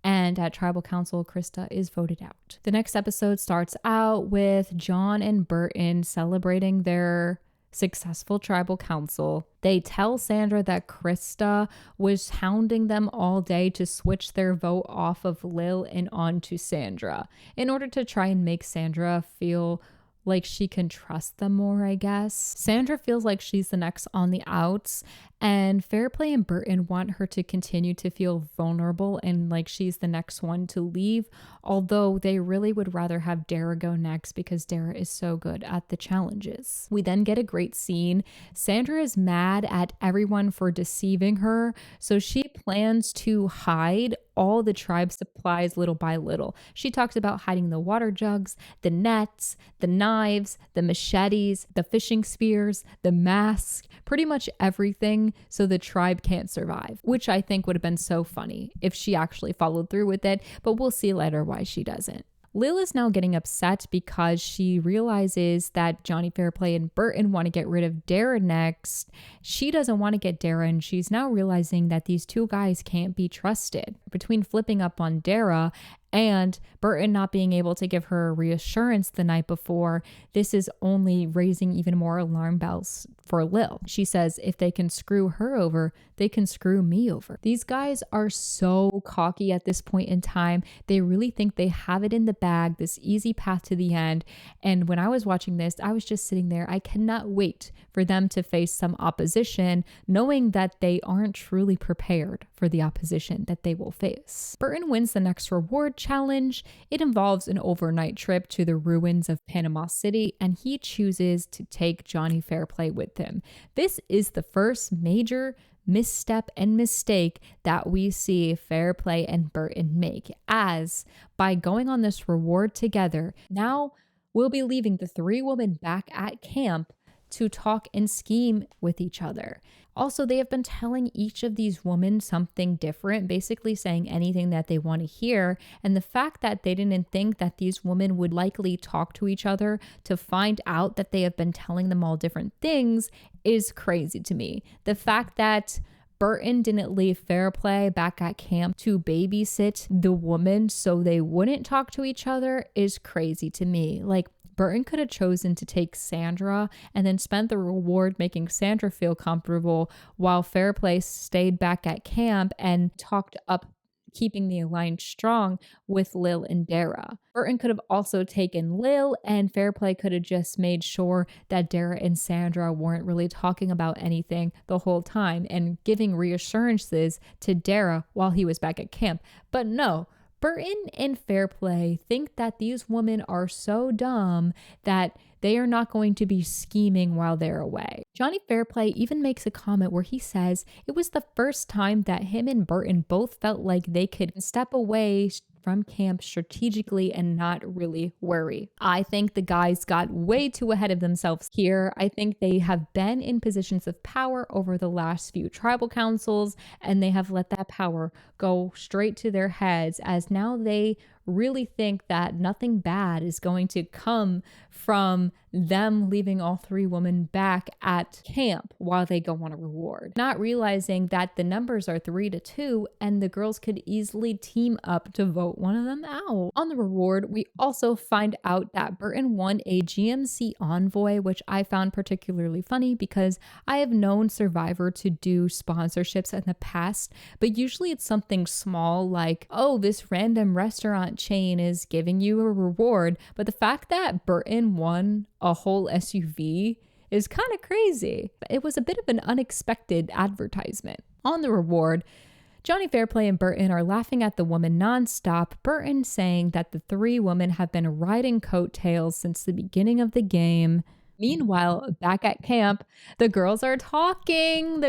And at Tribal Council, Krista is voted out. The next episode starts out with John and Burton celebrating their successful tribal council. They tell Sandra that Krista was hounding them all day to switch their vote off of Lil and onto Sandra in order to try and make Sandra feel like she can trust them more, I guess. Sandra feels like she's the next on the outs, and Fairplay and Burton want her to continue to feel vulnerable and like she's the next one to leave, although they really would rather have Dara go next because Dara is so good at the challenges. We then get a great scene. Sandra is mad at everyone for deceiving her, so she plans to hide all the tribe supplies little by little. She talks about hiding the water jugs, the nets, the knives, the machetes, the fishing spears, the mask, pretty much everything so the tribe can't survive, which I think would have been so funny if she actually followed through with it, but we'll see later why she doesn't. Lil is now getting upset because she realizes that Johnny Fairplay and Burton want to get rid of Dara next. She doesn't want to get Dara, and she's now realizing that these two guys can't be trusted. Between flipping up on Dara and Burton not being able to give her reassurance the night before, this is only raising even more alarm bells for Lil. She says if they can screw her over, they can screw me over. These guys are so cocky at this point in time. They really think they have it in the bag, this easy path to the end. And when I was watching this, I was just sitting there. I cannot wait for them to face some opposition, knowing that they aren't truly prepared for the opposition that they will face. Burton wins the next reward challenge. It involves an overnight trip to the ruins of Panama City, and he chooses to take Johnny Fairplay with him. This is the first major misstep and mistake that we see Fairplay and Burton make, as by going on this reward together, now we'll be leaving the three women back at camp to talk and scheme with each other. Also, they have been telling each of these women something different, basically saying anything that they want to hear. And the fact that they didn't think that these women would likely talk to each other to find out that they have been telling them all different things is crazy to me. The fact that Burton didn't leave Fairplay back at camp to babysit the woman so they wouldn't talk to each other is crazy to me. Like, Burton could have chosen to take Sandra and then spent the reward making Sandra feel comfortable while Fairplay stayed back at camp and talked up keeping the alliance strong with Lil and Dara. Burton could have also taken Lil, and Fairplay could have just made sure that Dara and Sandra weren't really talking about anything the whole time and giving reassurances to Dara while he was back at camp. But no, Burton and Fairplay think that these women are so dumb that they are not going to be scheming while they're away. Johnny Fairplay even makes a comment where he says it was the first time that him and Burton both felt like they could step away from camp strategically and not really worry. I think the guys got way too ahead of themselves here. I think they have been in positions of power over the last few tribal councils, and they have let that power go straight to their heads, as now they really think that nothing bad is going to come from them leaving all three women back at camp while they go on a reward. Not realizing that the numbers are 3-2 and the girls could easily team up to vote one of them out. On the reward, we also find out that Burton won a GMC Envoy, which I found particularly funny because I have known Survivor to do sponsorships in the past, but usually it's something small like, oh, this random restaurant chain is giving you a reward. But the fact that Burton won a whole SUV is kind of crazy. It was a bit of an unexpected advertisement. On the reward, Johnny Fairplay and Burton are laughing at the woman nonstop, Burton saying that the three women have been riding coattails since the beginning of the game. Meanwhile, back at camp, the girls are talking,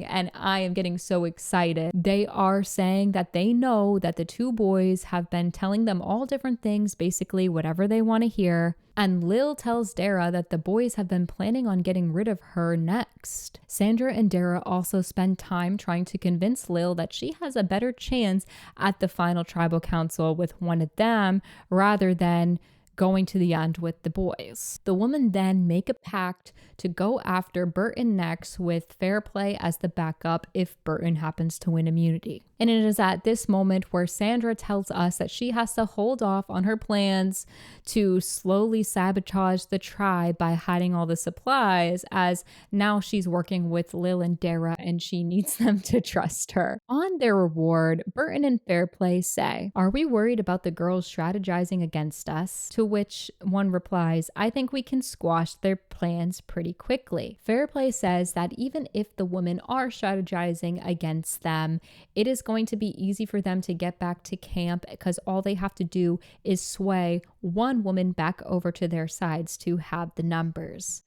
and I am getting so excited. They are saying that they know that the two boys have been telling them all different things, basically whatever they want to hear. And Lil tells Dara that the boys have been planning on getting rid of her next. Sandra and Dara also spend time trying to convince Lil that she has a better chance at the final tribal council with one of them rather than going to the end with the boys. The women then make a pact to go after Burton next, with Fairplay as the backup if Burton happens to win immunity. And it is at this moment where Sandra tells us that she has to hold off on her plans to slowly sabotage the tribe by hiding all the supplies, as now she's working with Lil and Dara and she needs them to trust her. On their reward, Burton and Fairplay say, "Are we worried about the girls strategizing against us?" To which one replies, "I think we can squash their plans pretty quickly." Fairplay says that even if the women are strategizing against them, it is going to be easy for them to get back to camp because all they have to do is sway one woman back over to their sides to have the numbers.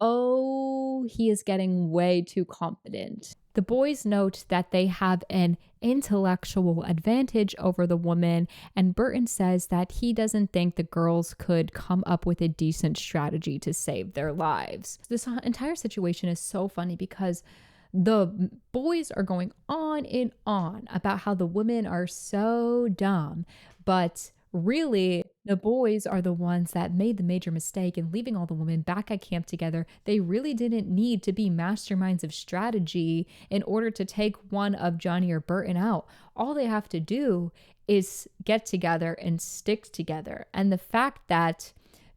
Oh, he is getting way too confident. The boys note that they have an intellectual advantage over the woman, and Burton says that he doesn't think the girls could come up with a decent strategy to save their lives. This entire situation is so funny because the boys are going on and on about how the women are so dumb, but really, the boys are the ones that made the major mistake in leaving all the women back at camp together. They really didn't need to be masterminds of strategy in order to take one of Johnny or Burton out. All they have to do is get together and stick together. And the fact that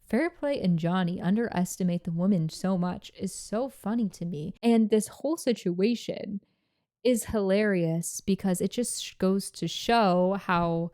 Fairplay and Johnny underestimate the women so much is so funny to me. And this whole situation is hilarious because it just goes to show how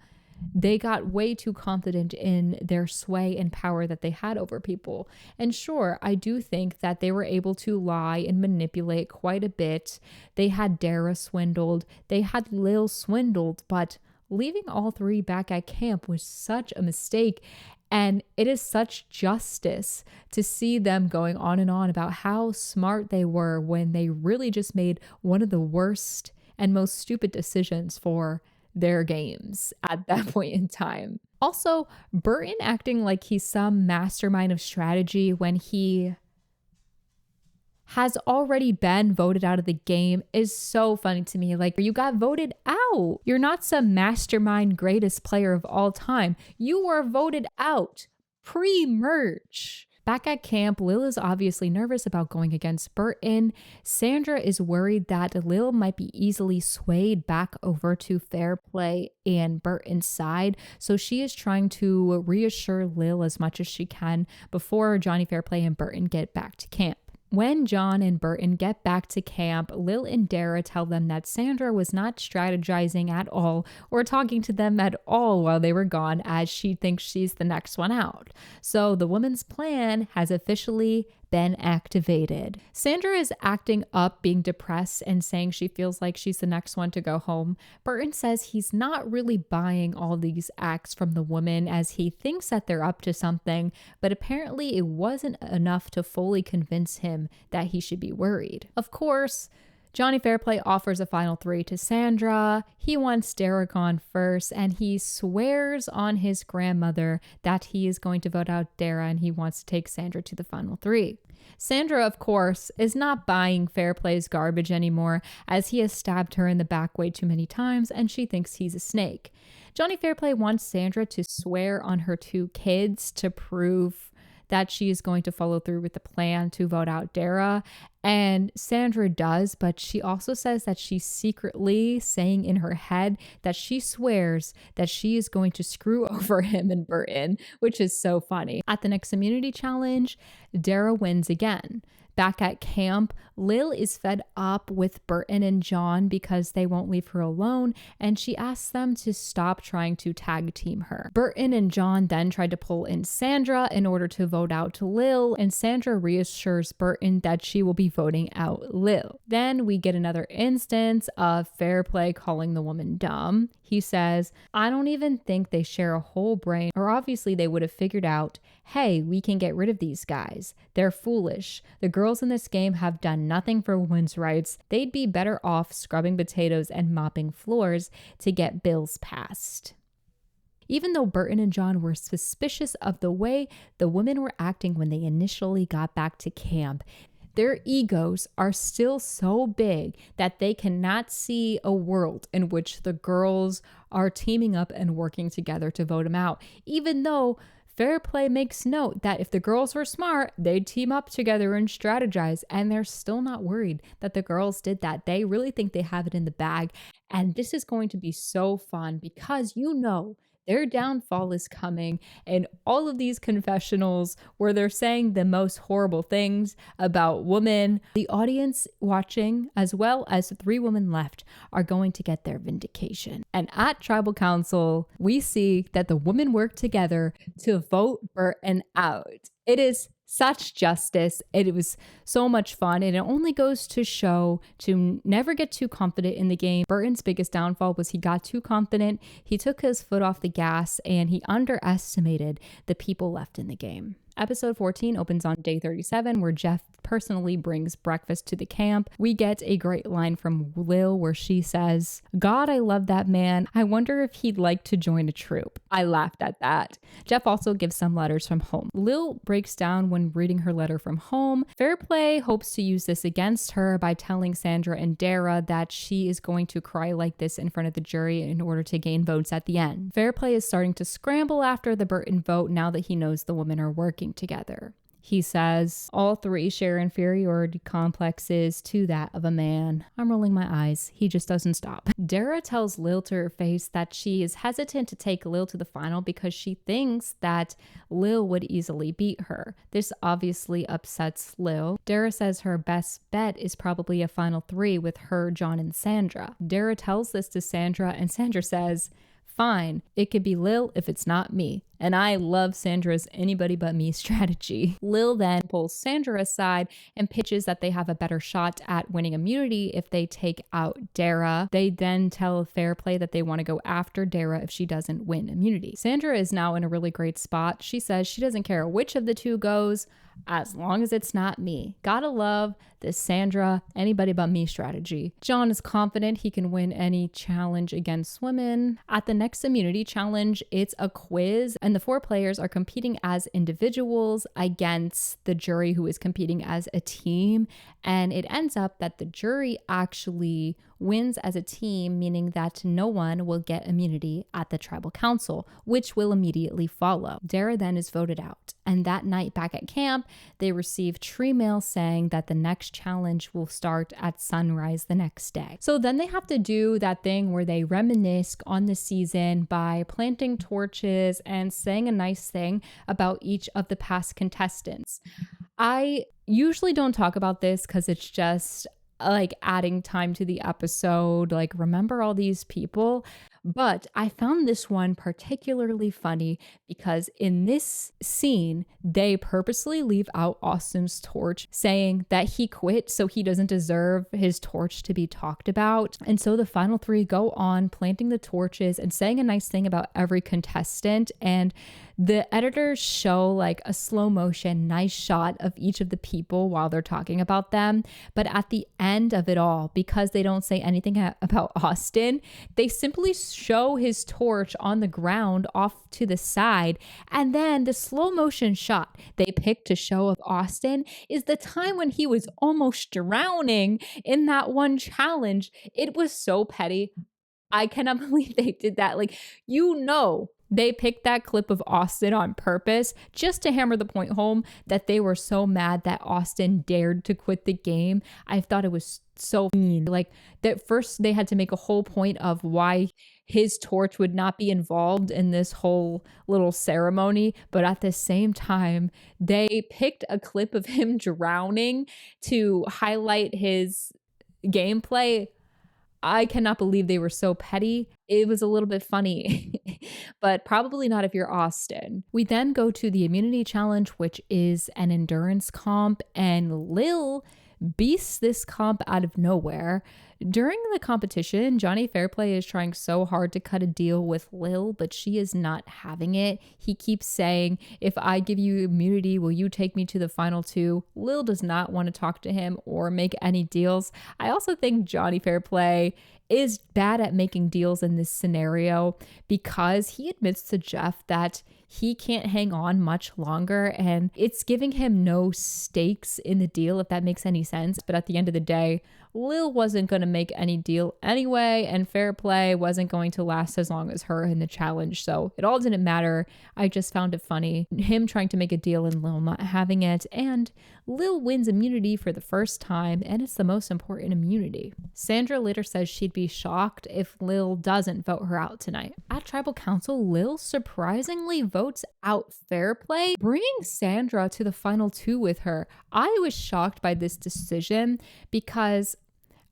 they got way too confident in their sway and power that they had over people. And sure, I do think that they were able to lie and manipulate quite a bit. They had Dara swindled, they had Lil swindled, but leaving all three back at camp was such a mistake. And it is such justice to see them going on and on about how smart they were when they really just made one of the worst and most stupid decisions for their games at that point in time. Also, Burton acting like he's some mastermind of strategy when he has already been voted out of the game is so funny to me. Like, you got voted out. You're not some mastermind greatest player of all time. You were voted out pre-merge. Back at camp, Lil is obviously nervous about going against Burton. Sandra is worried that Lil might be easily swayed back over to Fairplay and Burton's side, so she is trying to reassure Lil as much as she can before Johnny Fairplay and Burton get back to camp. When John and Burton get back to camp, Lil and Dara tell them that Sandra was not strategizing at all or talking to them at all while they were gone, as she thinks she's the next one out. So the woman's plan has officially been activated. Sandra is acting up, being depressed and saying she feels like she's the next one to go home. Burton says he's not really buying all these acts from the woman, as he thinks that they're up to something, but apparently it wasn't enough to fully convince him that he should be worried. Of course, Johnny Fairplay offers a final three to Sandra. He wants Dara gone first, and he swears on his grandmother that he is going to vote out Dara and he wants to take Sandra to the final three. Sandra, of course, is not buying Fairplay's garbage anymore, as he has stabbed her in the back way too many times and she thinks he's a snake. Johnny Fairplay wants Sandra to swear on her two kids to prove that she is going to follow through with the plan to vote out Dara. And Sandra does, but she also says that she's secretly saying in her head that she swears that she is going to screw over him and Burton, which is so funny. At the next immunity challenge, Dara wins again. Back at camp, Lil is fed up with Burton and John because they won't leave her alone, and she asks them to stop trying to tag team her. Burton and John then try to pull in Sandra in order to vote out Lil, and Sandra reassures Burton that she will be voting out Lil. Then we get another instance of Fairplay calling the woman dumb. He says, "I don't even think they share a whole brain, or obviously they would have figured out, hey, we can get rid of these guys. They're foolish. The girls in this game have done nothing for women's rights. They'd be better off scrubbing potatoes and mopping floors to get bills passed." Even though Burton and John were suspicious of the way the women were acting when they initially got back to camp, their egos are still so big that they cannot see a world in which the girls are teaming up and working together to vote him out, even though Fairplay makes note that if the girls were smart, they'd team up together and strategize, and they're still not worried that the girls did that. They really think they have it in the bag, and this is going to be so fun because their downfall is coming, and all of these confessionals where they're saying the most horrible things about women, the audience watching, as well as the three women left, are going to get their vindication. And at Tribal Council, we see that the women work together to vote Burton out. It is such justice. It was so much fun, and it only goes to show to never get too confident in the game. Burton's biggest downfall was he got too confident, he took his foot off the gas, and he underestimated the people left in the game. Episode 14 opens on day 37, where Jeff personally brings breakfast to the camp. We get a great line from Lil where she says, "God, I love that man. I wonder if he'd like to join a troop." I laughed at that. Jeff also gives some letters from home. Lil breaks down when reading her letter from home. Fairplay hopes to use this against her by telling Sandra and Dara that she is going to cry like this in front of the jury in order to gain votes at the end. Fairplay is starting to scramble after the Burton vote now that he knows the women are working together. He says, all three share inferiority complexes to that of a man. I'm rolling my eyes. He just doesn't stop. Dara tells Lil to her face that she is hesitant to take Lil to the final because she thinks that Lil would easily beat her. This obviously upsets Lil. Dara says her best bet is probably a final three with her, John, and Sandra. Dara tells this to Sandra, and Sandra says, "Fine, it could be Lil if it's not me." And I love Sandra's anybody but me strategy. Lil then pulls Sandra aside and pitches that they have a better shot at winning immunity if they take out Dara. They then tell Fairplay that they want to go after Dara if she doesn't win immunity. Sandra is now in a really great spot. She says she doesn't care which of the two goes, as long as it's not me. Gotta love this Sandra, anybody but me strategy. John is confident he can win any challenge against women. At the next immunity challenge, it's a quiz, and the 4 players are competing as individuals against the jury who is competing as a team. And it ends up that the jury actually wins as a team, meaning that no one will get immunity at the tribal council, which will immediately follow. Dara then is voted out. And that night back at camp, they receive tree mail saying that the next challenge will start at sunrise the next day. So then they have to do that thing where they reminisce on the season by planting torches and saying a nice thing about each of the past contestants. I usually don't talk about this because it's just like adding time to the episode, like remember all these people. But I found this one particularly funny because in this scene, they purposely leave out Austin's torch, saying that he quit so he doesn't deserve his torch to be talked about. And so the final 3 go on planting the torches and saying a nice thing about every contestant. And the editors show like a slow motion, nice shot of each of the people while they're talking about them. But at the end of it all, because they don't say anything about Austin, they simply show his torch on the ground off to the side. And then the slow motion shot they picked to show of Austin is the time when he was almost drowning in that one challenge. It was so petty. I cannot believe they did that. Like, they picked that clip of Austin on purpose just to hammer the point home that they were so mad that Austin dared to quit the game. I thought it was so mean. Like, that first they had to make a whole point of why his torch would not be involved in this whole little ceremony. But at the same time, they picked a clip of him drowning to highlight his gameplay. I cannot believe they were so petty. It was a little bit funny, but probably not if you're Austin. We then go to the immunity challenge, which is an endurance comp, and Lil beasts this comp out of nowhere. During the competition, Johnny Fairplay is trying so hard to cut a deal with Lil, but she is not having it. He keeps saying, "If I give you immunity, will you take me to the final 2?" Lil does not want to talk to him or make any deals. I also think Johnny Fairplay is bad at making deals in this scenario because he admits to Jeff that he can't hang on much longer, and it's giving him no stakes in the deal, if that makes any sense. But at the end of the day, Lil wasn't going to make any deal anyway, and Fairplay wasn't going to last as long as her in the challenge, so it all didn't matter. I just found it funny, him trying to make a deal and Lil not having it, and Lil wins immunity for the first time, and it's the most important immunity. Sandra later says she'd be shocked if Lil doesn't vote her out tonight. At Tribal Council, Lil surprisingly votes out Fairplay, bringing Sandra to the final 2 with her. I was shocked by this decision because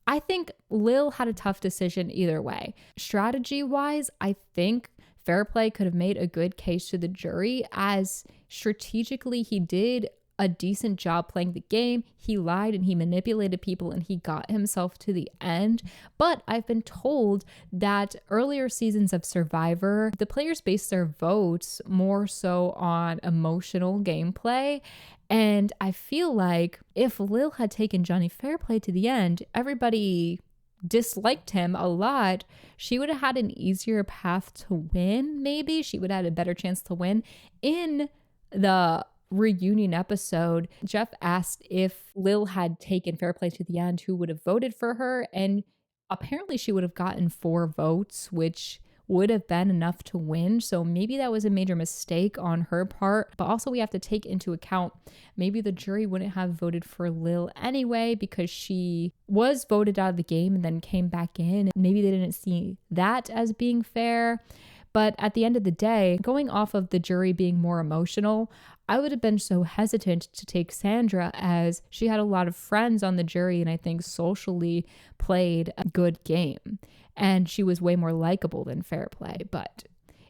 I think Lil had a tough decision either way. Strategy-wise, I think Fairplay could have made a good case to the jury, as strategically he did a decent job playing the game. He lied and he manipulated people and he got himself to the end. But I've been told that earlier seasons of Survivor, the players based their votes more so on emotional gameplay. And I feel like if Lil had taken Johnny Fairplay to the end, everybody disliked him a lot. She would have had an easier path to win, maybe. She would have had a better chance to win. In the reunion episode, Jeff asked if Lil had taken Fairplay to the end, who would have voted for her. And apparently she would have gotten 4 votes, which would have been enough to win. So maybe that was a major mistake on her part. But also we have to take into account maybe the jury wouldn't have voted for Lil anyway because she was voted out of the game and then came back in. Maybe they didn't see that as being fair. But at the end of the day, going off of the jury being more emotional, I would have been so hesitant to take Sandra as she had a lot of friends on the jury and I think socially played a good game. And she was way more likable than Fairplay. But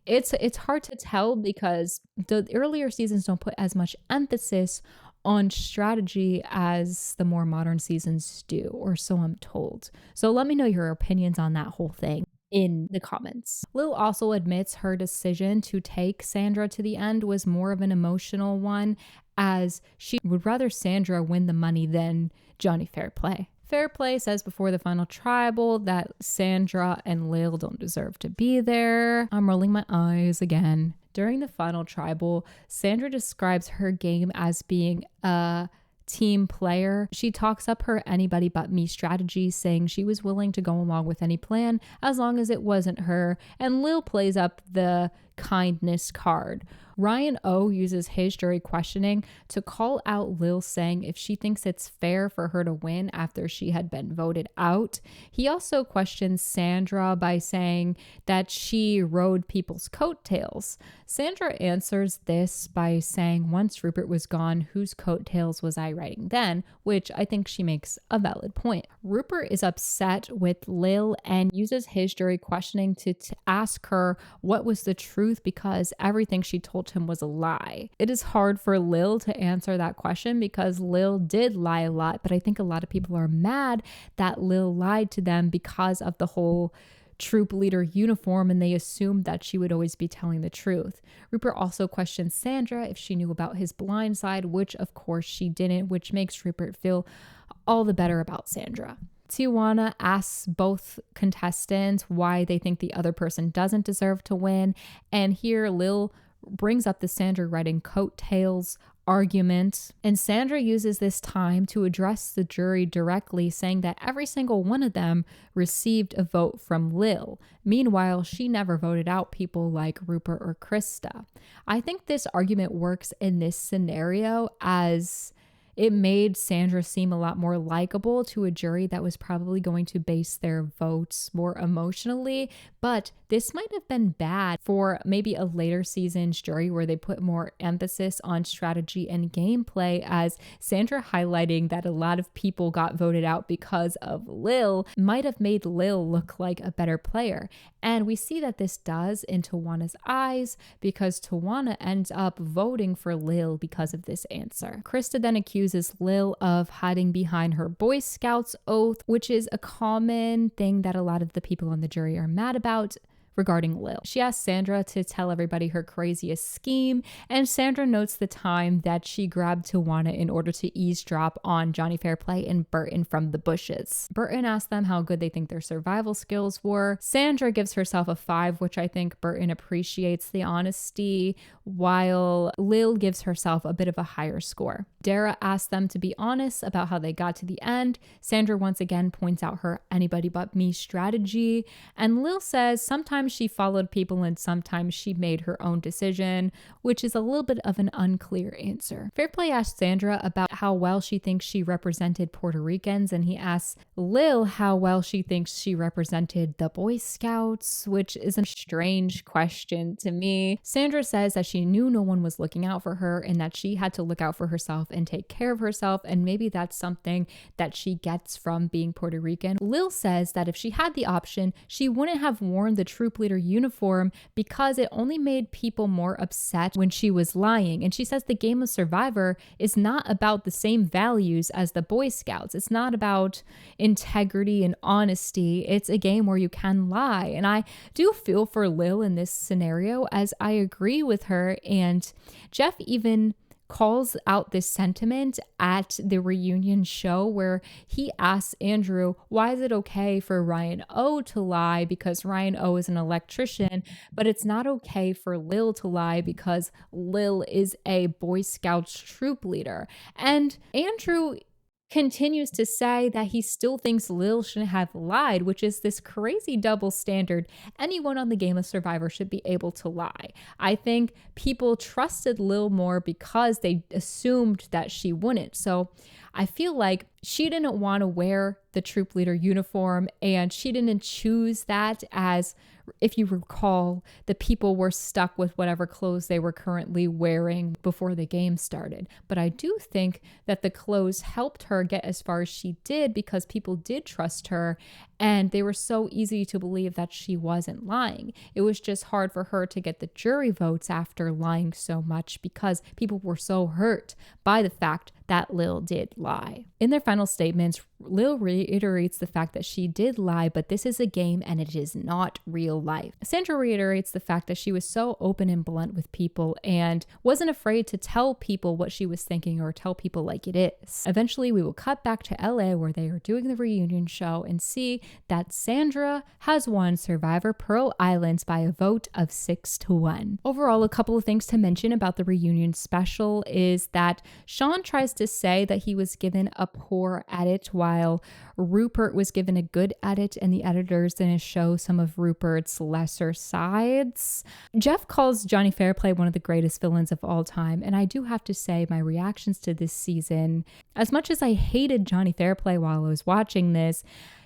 it's hard to tell because the earlier seasons don't put as much emphasis on strategy as the more modern seasons do, or so I'm told. So let me know your opinions on that whole thing in the comments. Lil also admits her decision to take Sandra to the end was more of an emotional one, as she would rather Sandra win the money than Johnny Fairplay. Fairplay says before the final tribal that Sandra and Lil don't deserve to be there. I'm rolling my eyes again. During the final tribal, Sandra describes her game as being a team player. She talks up her anybody but me strategy, saying she was willing to go along with any plan as long as it wasn't her, and Lil plays up the kindness card. Ryan O uses his jury questioning to call out Lil, saying if she thinks it's fair for her to win after she had been voted out. He also questions Sandra by saying that she rode people's coattails. Sandra answers this by saying once Rupert was gone, whose coattails was I riding then? Which I think she makes a valid point. Rupert is upset with Lil and uses his jury questioning to ask her what was the truth because everything she told him was a lie. It is hard for Lil to answer that question because Lil did lie a lot, but I think a lot of people are mad that Lil lied to them because of the whole troop leader uniform, and they assumed that she would always be telling the truth. Rupert also questioned Sandra if she knew about his blind side, which of course she didn't, which makes Rupert feel all the better about Sandra. Tijuana asks both contestants why they think the other person doesn't deserve to win, and here Lil brings up the Sandra riding coattails argument, and Sandra uses this time to address the jury directly, saying that every single one of them received a vote from Lil. Meanwhile, she never voted out people like Rupert or Krista. I think this argument works in this scenario as it made Sandra seem a lot more likable to a jury that was probably going to base their votes more emotionally, but this might have been bad for maybe a later season's jury where they put more emphasis on strategy and gameplay, as Sandra highlighting that a lot of people got voted out because of Lil might have made Lil look like a better player. And we see that this does in Tawana's eyes because Tawana ends up voting for Lil because of this answer. Krista then accuses Lil of hiding behind her Boy Scouts oath, which is a common thing that a lot of the people on the jury are mad about regarding Lil. She asks Sandra to tell everybody her craziest scheme, and Sandra notes the time that she grabbed Tawana in order to eavesdrop on Johnny Fairplay and Burton from the bushes. Burton asks them how good they think their survival skills were. Sandra gives herself a 5, which I think Burton appreciates the honesty, while Lil gives herself a bit of a higher score. Dara asks them to be honest about how they got to the end. Sandra once again points out her anybody but me strategy, and Lil says sometimes she followed people and sometimes she made her own decision, which is a little bit of an unclear answer. Fairplay asks Sandra about how well she thinks she represented Puerto Ricans, and he asks Lil how well she thinks she represented the Boy Scouts, which is a strange question to me. Sandra says that she knew no one was looking out for her and that she had to look out for herself and take care of herself, and maybe that's something that she gets from being Puerto Rican. Lil says that if she had the option, she wouldn't have worn the troop leader uniform because it only made people more upset when she was lying. And she says the game of Survivor is not about the same values as the Boy Scouts. It's not about integrity and honesty. It's a game where you can lie. And I do feel for Lil in this scenario, as I agree with her. And Jeff even calls out this sentiment at the reunion show where he asks Andrew, why is it okay for Ryan O to lie because Ryan O is an electrician, but it's not okay for Lil to lie because Lil is a Boy Scouts troop leader. And Andrew continues to say that he still thinks Lil shouldn't have lied, which is this crazy double standard. Anyone on the game of Survivor should be able to lie. I think people trusted Lil more because they assumed that she wouldn't. So I feel like she didn't want to wear the troop leader uniform, and she didn't choose that. As if you recall, the people were stuck with whatever clothes they were currently wearing before the game started. But I do think that the clothes helped her get as far as she did because people did trust her and they were so easy to believe that she wasn't lying. It was just hard for her to get the jury votes after lying so much because people were so hurt by the fact that Lil did lie. In their final statements, Lil reiterates the fact that she did lie, but this is a game and it is not real life. Sandra reiterates the fact that she was so open and blunt with people and wasn't afraid to tell people what she was thinking or tell people like it is. Eventually, we will cut back to LA where they are doing the reunion show and see that Sandra has won Survivor Pearl Islands by a vote of 6-1. Overall, a couple of things to mention about the reunion special is that Sean tries to say that he was given a poor edit while Rupert was given a good edit and the editors didn't show some of Rupert's lesser sides. Jeff calls Johnny Fairplay one of the greatest villains of all time, and I do have to say my reactions to this season, as much as I hated Johnny Fairplay while I was watching this,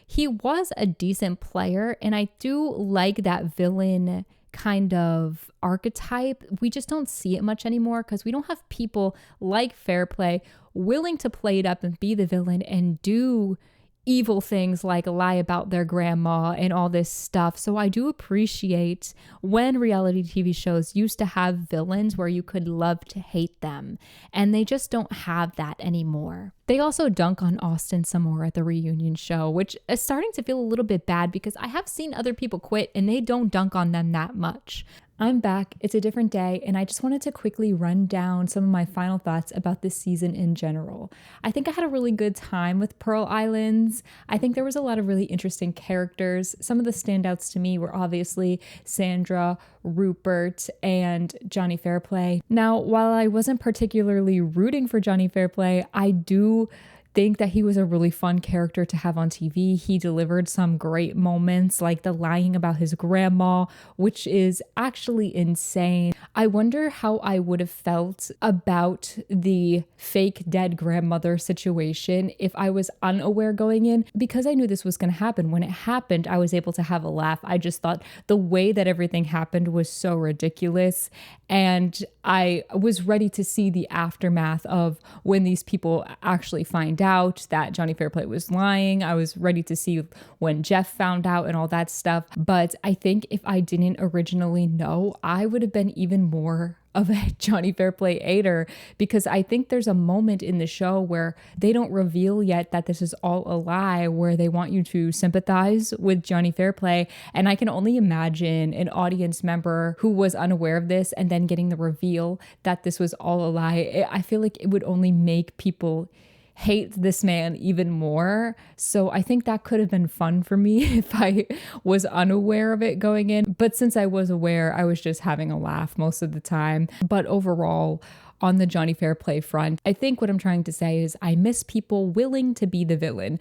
he was a decent player, and I do like that villain kind of archetype. We just don't see it much anymore because we don't have people like Fairplay willing to play it up and be the villain and do evil things like lie about their grandma and all this stuff. So I do appreciate when reality TV shows used to have villains where you could love to hate them, and they just don't have that anymore. They also dunk on Austin some more at the reunion show, which is starting to feel a little bit bad because I have seen other people quit and they don't dunk on them that much. I'm back, it's a different day, and I just wanted to quickly run down some of my final thoughts about this season in general. I think I had a really good time with Pearl Islands. I think there was a lot of really interesting characters. Some of the standouts to me were obviously Sandra, Rupert, and Johnny Fairplay. Now, while I wasn't particularly rooting for Johnny Fairplay, I do think that he was a really fun character to have on TV. He delivered some great moments like the lying about his grandma, which is actually insane. I wonder how I would have felt about the fake dead grandmother situation if I was unaware going in, because I knew this was going to happen. When it happened, I was able to have a laugh. I just thought the way that everything happened was so ridiculous, and I was ready to see the aftermath of when these people actually find out that Johnny Fairplay was lying. I was ready to see when Jeff found out and all that stuff. But I think if I didn't originally know, I would have been even more of a Johnny Fairplay hater, because I think there's a moment in the show where they don't reveal yet that this is all a lie, where they want you to sympathize with Johnny Fairplay. And I can only imagine an audience member who was unaware of this and then getting the reveal that this was all a lie. I feel like it would only make people hate this man even more. So I think that could have been fun for me if I was unaware of it going in. But since I was aware, I was just having a laugh most of the time. But overall, on the Johnny Fairplay front, I think what I'm trying to say is I miss people willing to be the villain.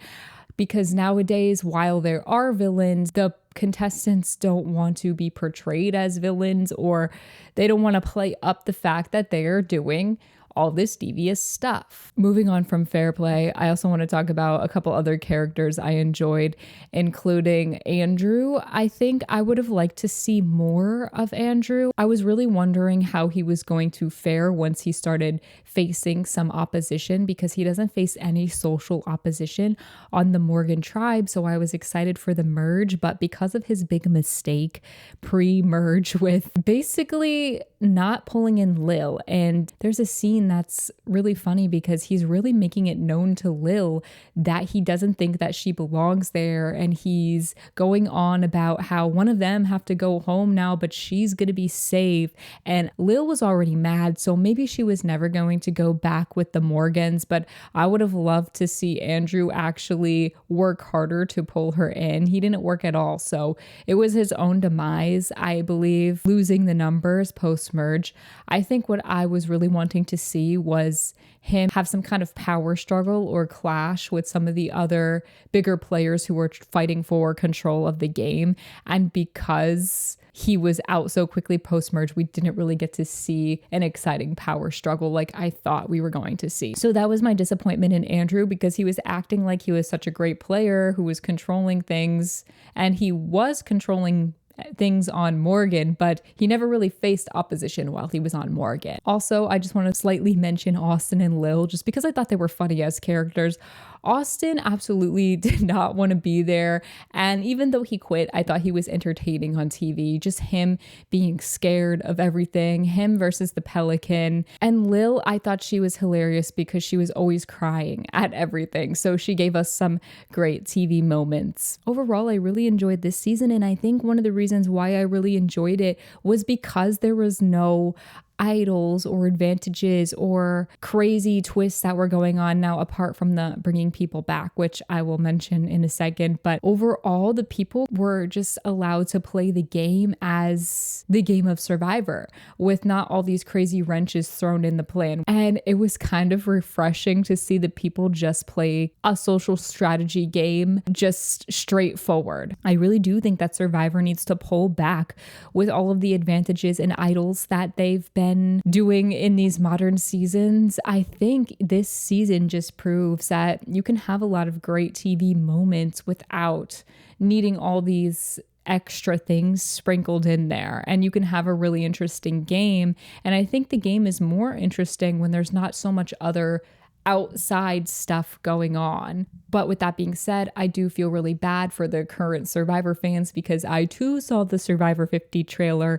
Because nowadays, while there are villains, the contestants don't want to be portrayed as villains, or they don't want to play up the fact that they are doing all this devious stuff. Moving on from Fairplay, I also want to talk about a couple other characters I enjoyed, including Andrew. I think I would have liked to see more of Andrew. I was really wondering how he was going to fare once he started facing some opposition, because he doesn't face any social opposition on the Morgan tribe. So I was excited for the merge, but because of his big mistake pre-merge with basically not pulling in Lil. And there's a scene that's really funny because he's really making it known to Lil that he doesn't think that she belongs there. And he's going on about how one of them have to go home now, but she's going to be safe. And Lil was already mad, so maybe she was never going to go back with the Morgans, but I would have loved to see Andrew actually work harder to pull her in. He didn't work at all, so it was his own demise, I believe, losing the numbers post-merge. I think what I was really wanting to see was him have some kind of power struggle or clash with some of the other bigger players who were fighting for control of the game. And because he was out so quickly post-merge, we didn't really get to see an exciting power struggle like I thought we were going to see. So that was my disappointment in Andrew, because he was acting like he was such a great player who was controlling things, and he was controlling things on Morgan, but he never really faced opposition while he was on Morgan. Also, I just want to slightly mention Austin and Lil, just because I thought they were funny as characters. Austin absolutely did not want to be there, and even though he quit, I thought he was entertaining on TV. Just him being scared of everything, him versus the Pelican. And Lil, I thought she was hilarious because she was always crying at everything, so she gave us some great TV moments. Overall, I really enjoyed this season, and I think one of the reasons why I really enjoyed it was because there was no idols or advantages or crazy twists that were going on now, apart from the bringing people back, which I will mention in a second. But overall, the people were just allowed to play the game as the game of Survivor, with not all these crazy wrenches thrown in the plan. And it was kind of refreshing to see the people just play a social strategy game, just straightforward. I really do think that Survivor needs to pull back with all of the advantages and idols that they've been doing in these modern seasons. I think this season just proves that you can have a lot of great TV moments without needing all these extra things sprinkled in there, and you can have a really interesting game. And I think the game is more interesting when there's not so much other outside stuff going on. But with that being said, I do feel really bad for the current Survivor fans, because I too saw the Survivor 50 trailer,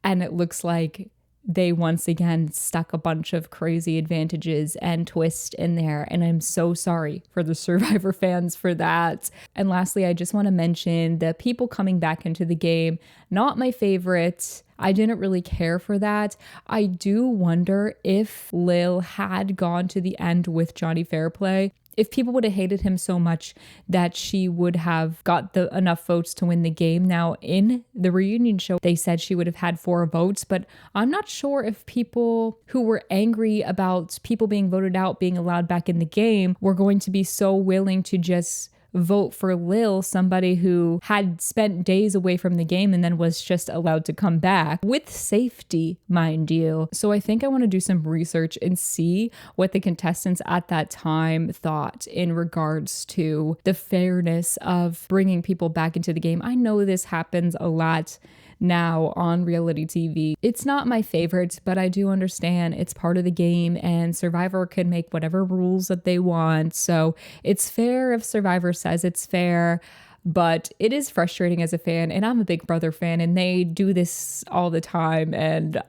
and it looks like they once again stuck a bunch of crazy advantages and twists in there. And I'm so sorry for the Survivor fans for that. And lastly, I just want to mention the people coming back into the game. Not my favorite. I didn't really care for that. I do wonder if Lil had gone to the end with Johnny Fairplay, if people would have hated him so much that she would have got enough votes to win the game. Now, in the reunion show, they said she would have had 4 votes, but I'm not sure if people who were angry about people being voted out being allowed back in the game were going to be so willing to just vote for Lil, somebody who had spent days away from the game and then was just allowed to come back with safety, mind you. So I think I want to do some research and see what the contestants at that time thought in regards to the fairness of bringing people back into the game. I know this happens a lot now on reality TV. It's not my favorite, but I do understand it's part of the game, and Survivor can make whatever rules that they want. So it's fair if Survivor says it's fair, but it is frustrating as a fan, and I'm a Big Brother fan, and they do this all the time, and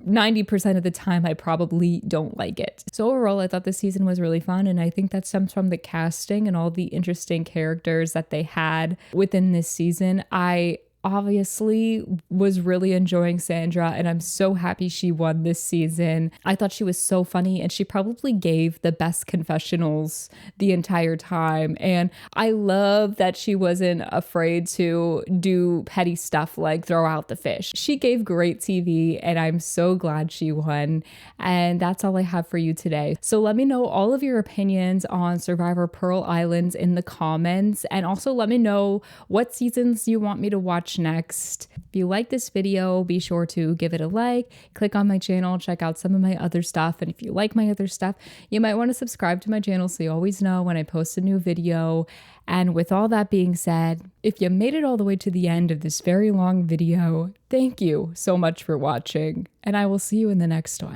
90% of the time, I probably don't like it. So overall, I thought this season was really fun, and I think that stems from the casting and all the interesting characters that they had within this season. I obviously was really enjoying Sandra, and I'm so happy she won this season. I thought she was so funny, and she probably gave the best confessionals the entire time. And I love that she wasn't afraid to do petty stuff like throw out the fish. She gave great TV, and I'm so glad she won. And that's all I have for you today. So let me know all of your opinions on Survivor Pearl Islands in the comments, and also let me know what seasons you want me to watch next. If you like this video, be sure to give it a like, click on my channel, check out some of my other stuff. And if you like my other stuff, you might want to subscribe to my channel so you always know when I post a new video. And with all that being said, if you made it all the way to the end of this very long video, thank you so much for watching, and I will see you in the next one.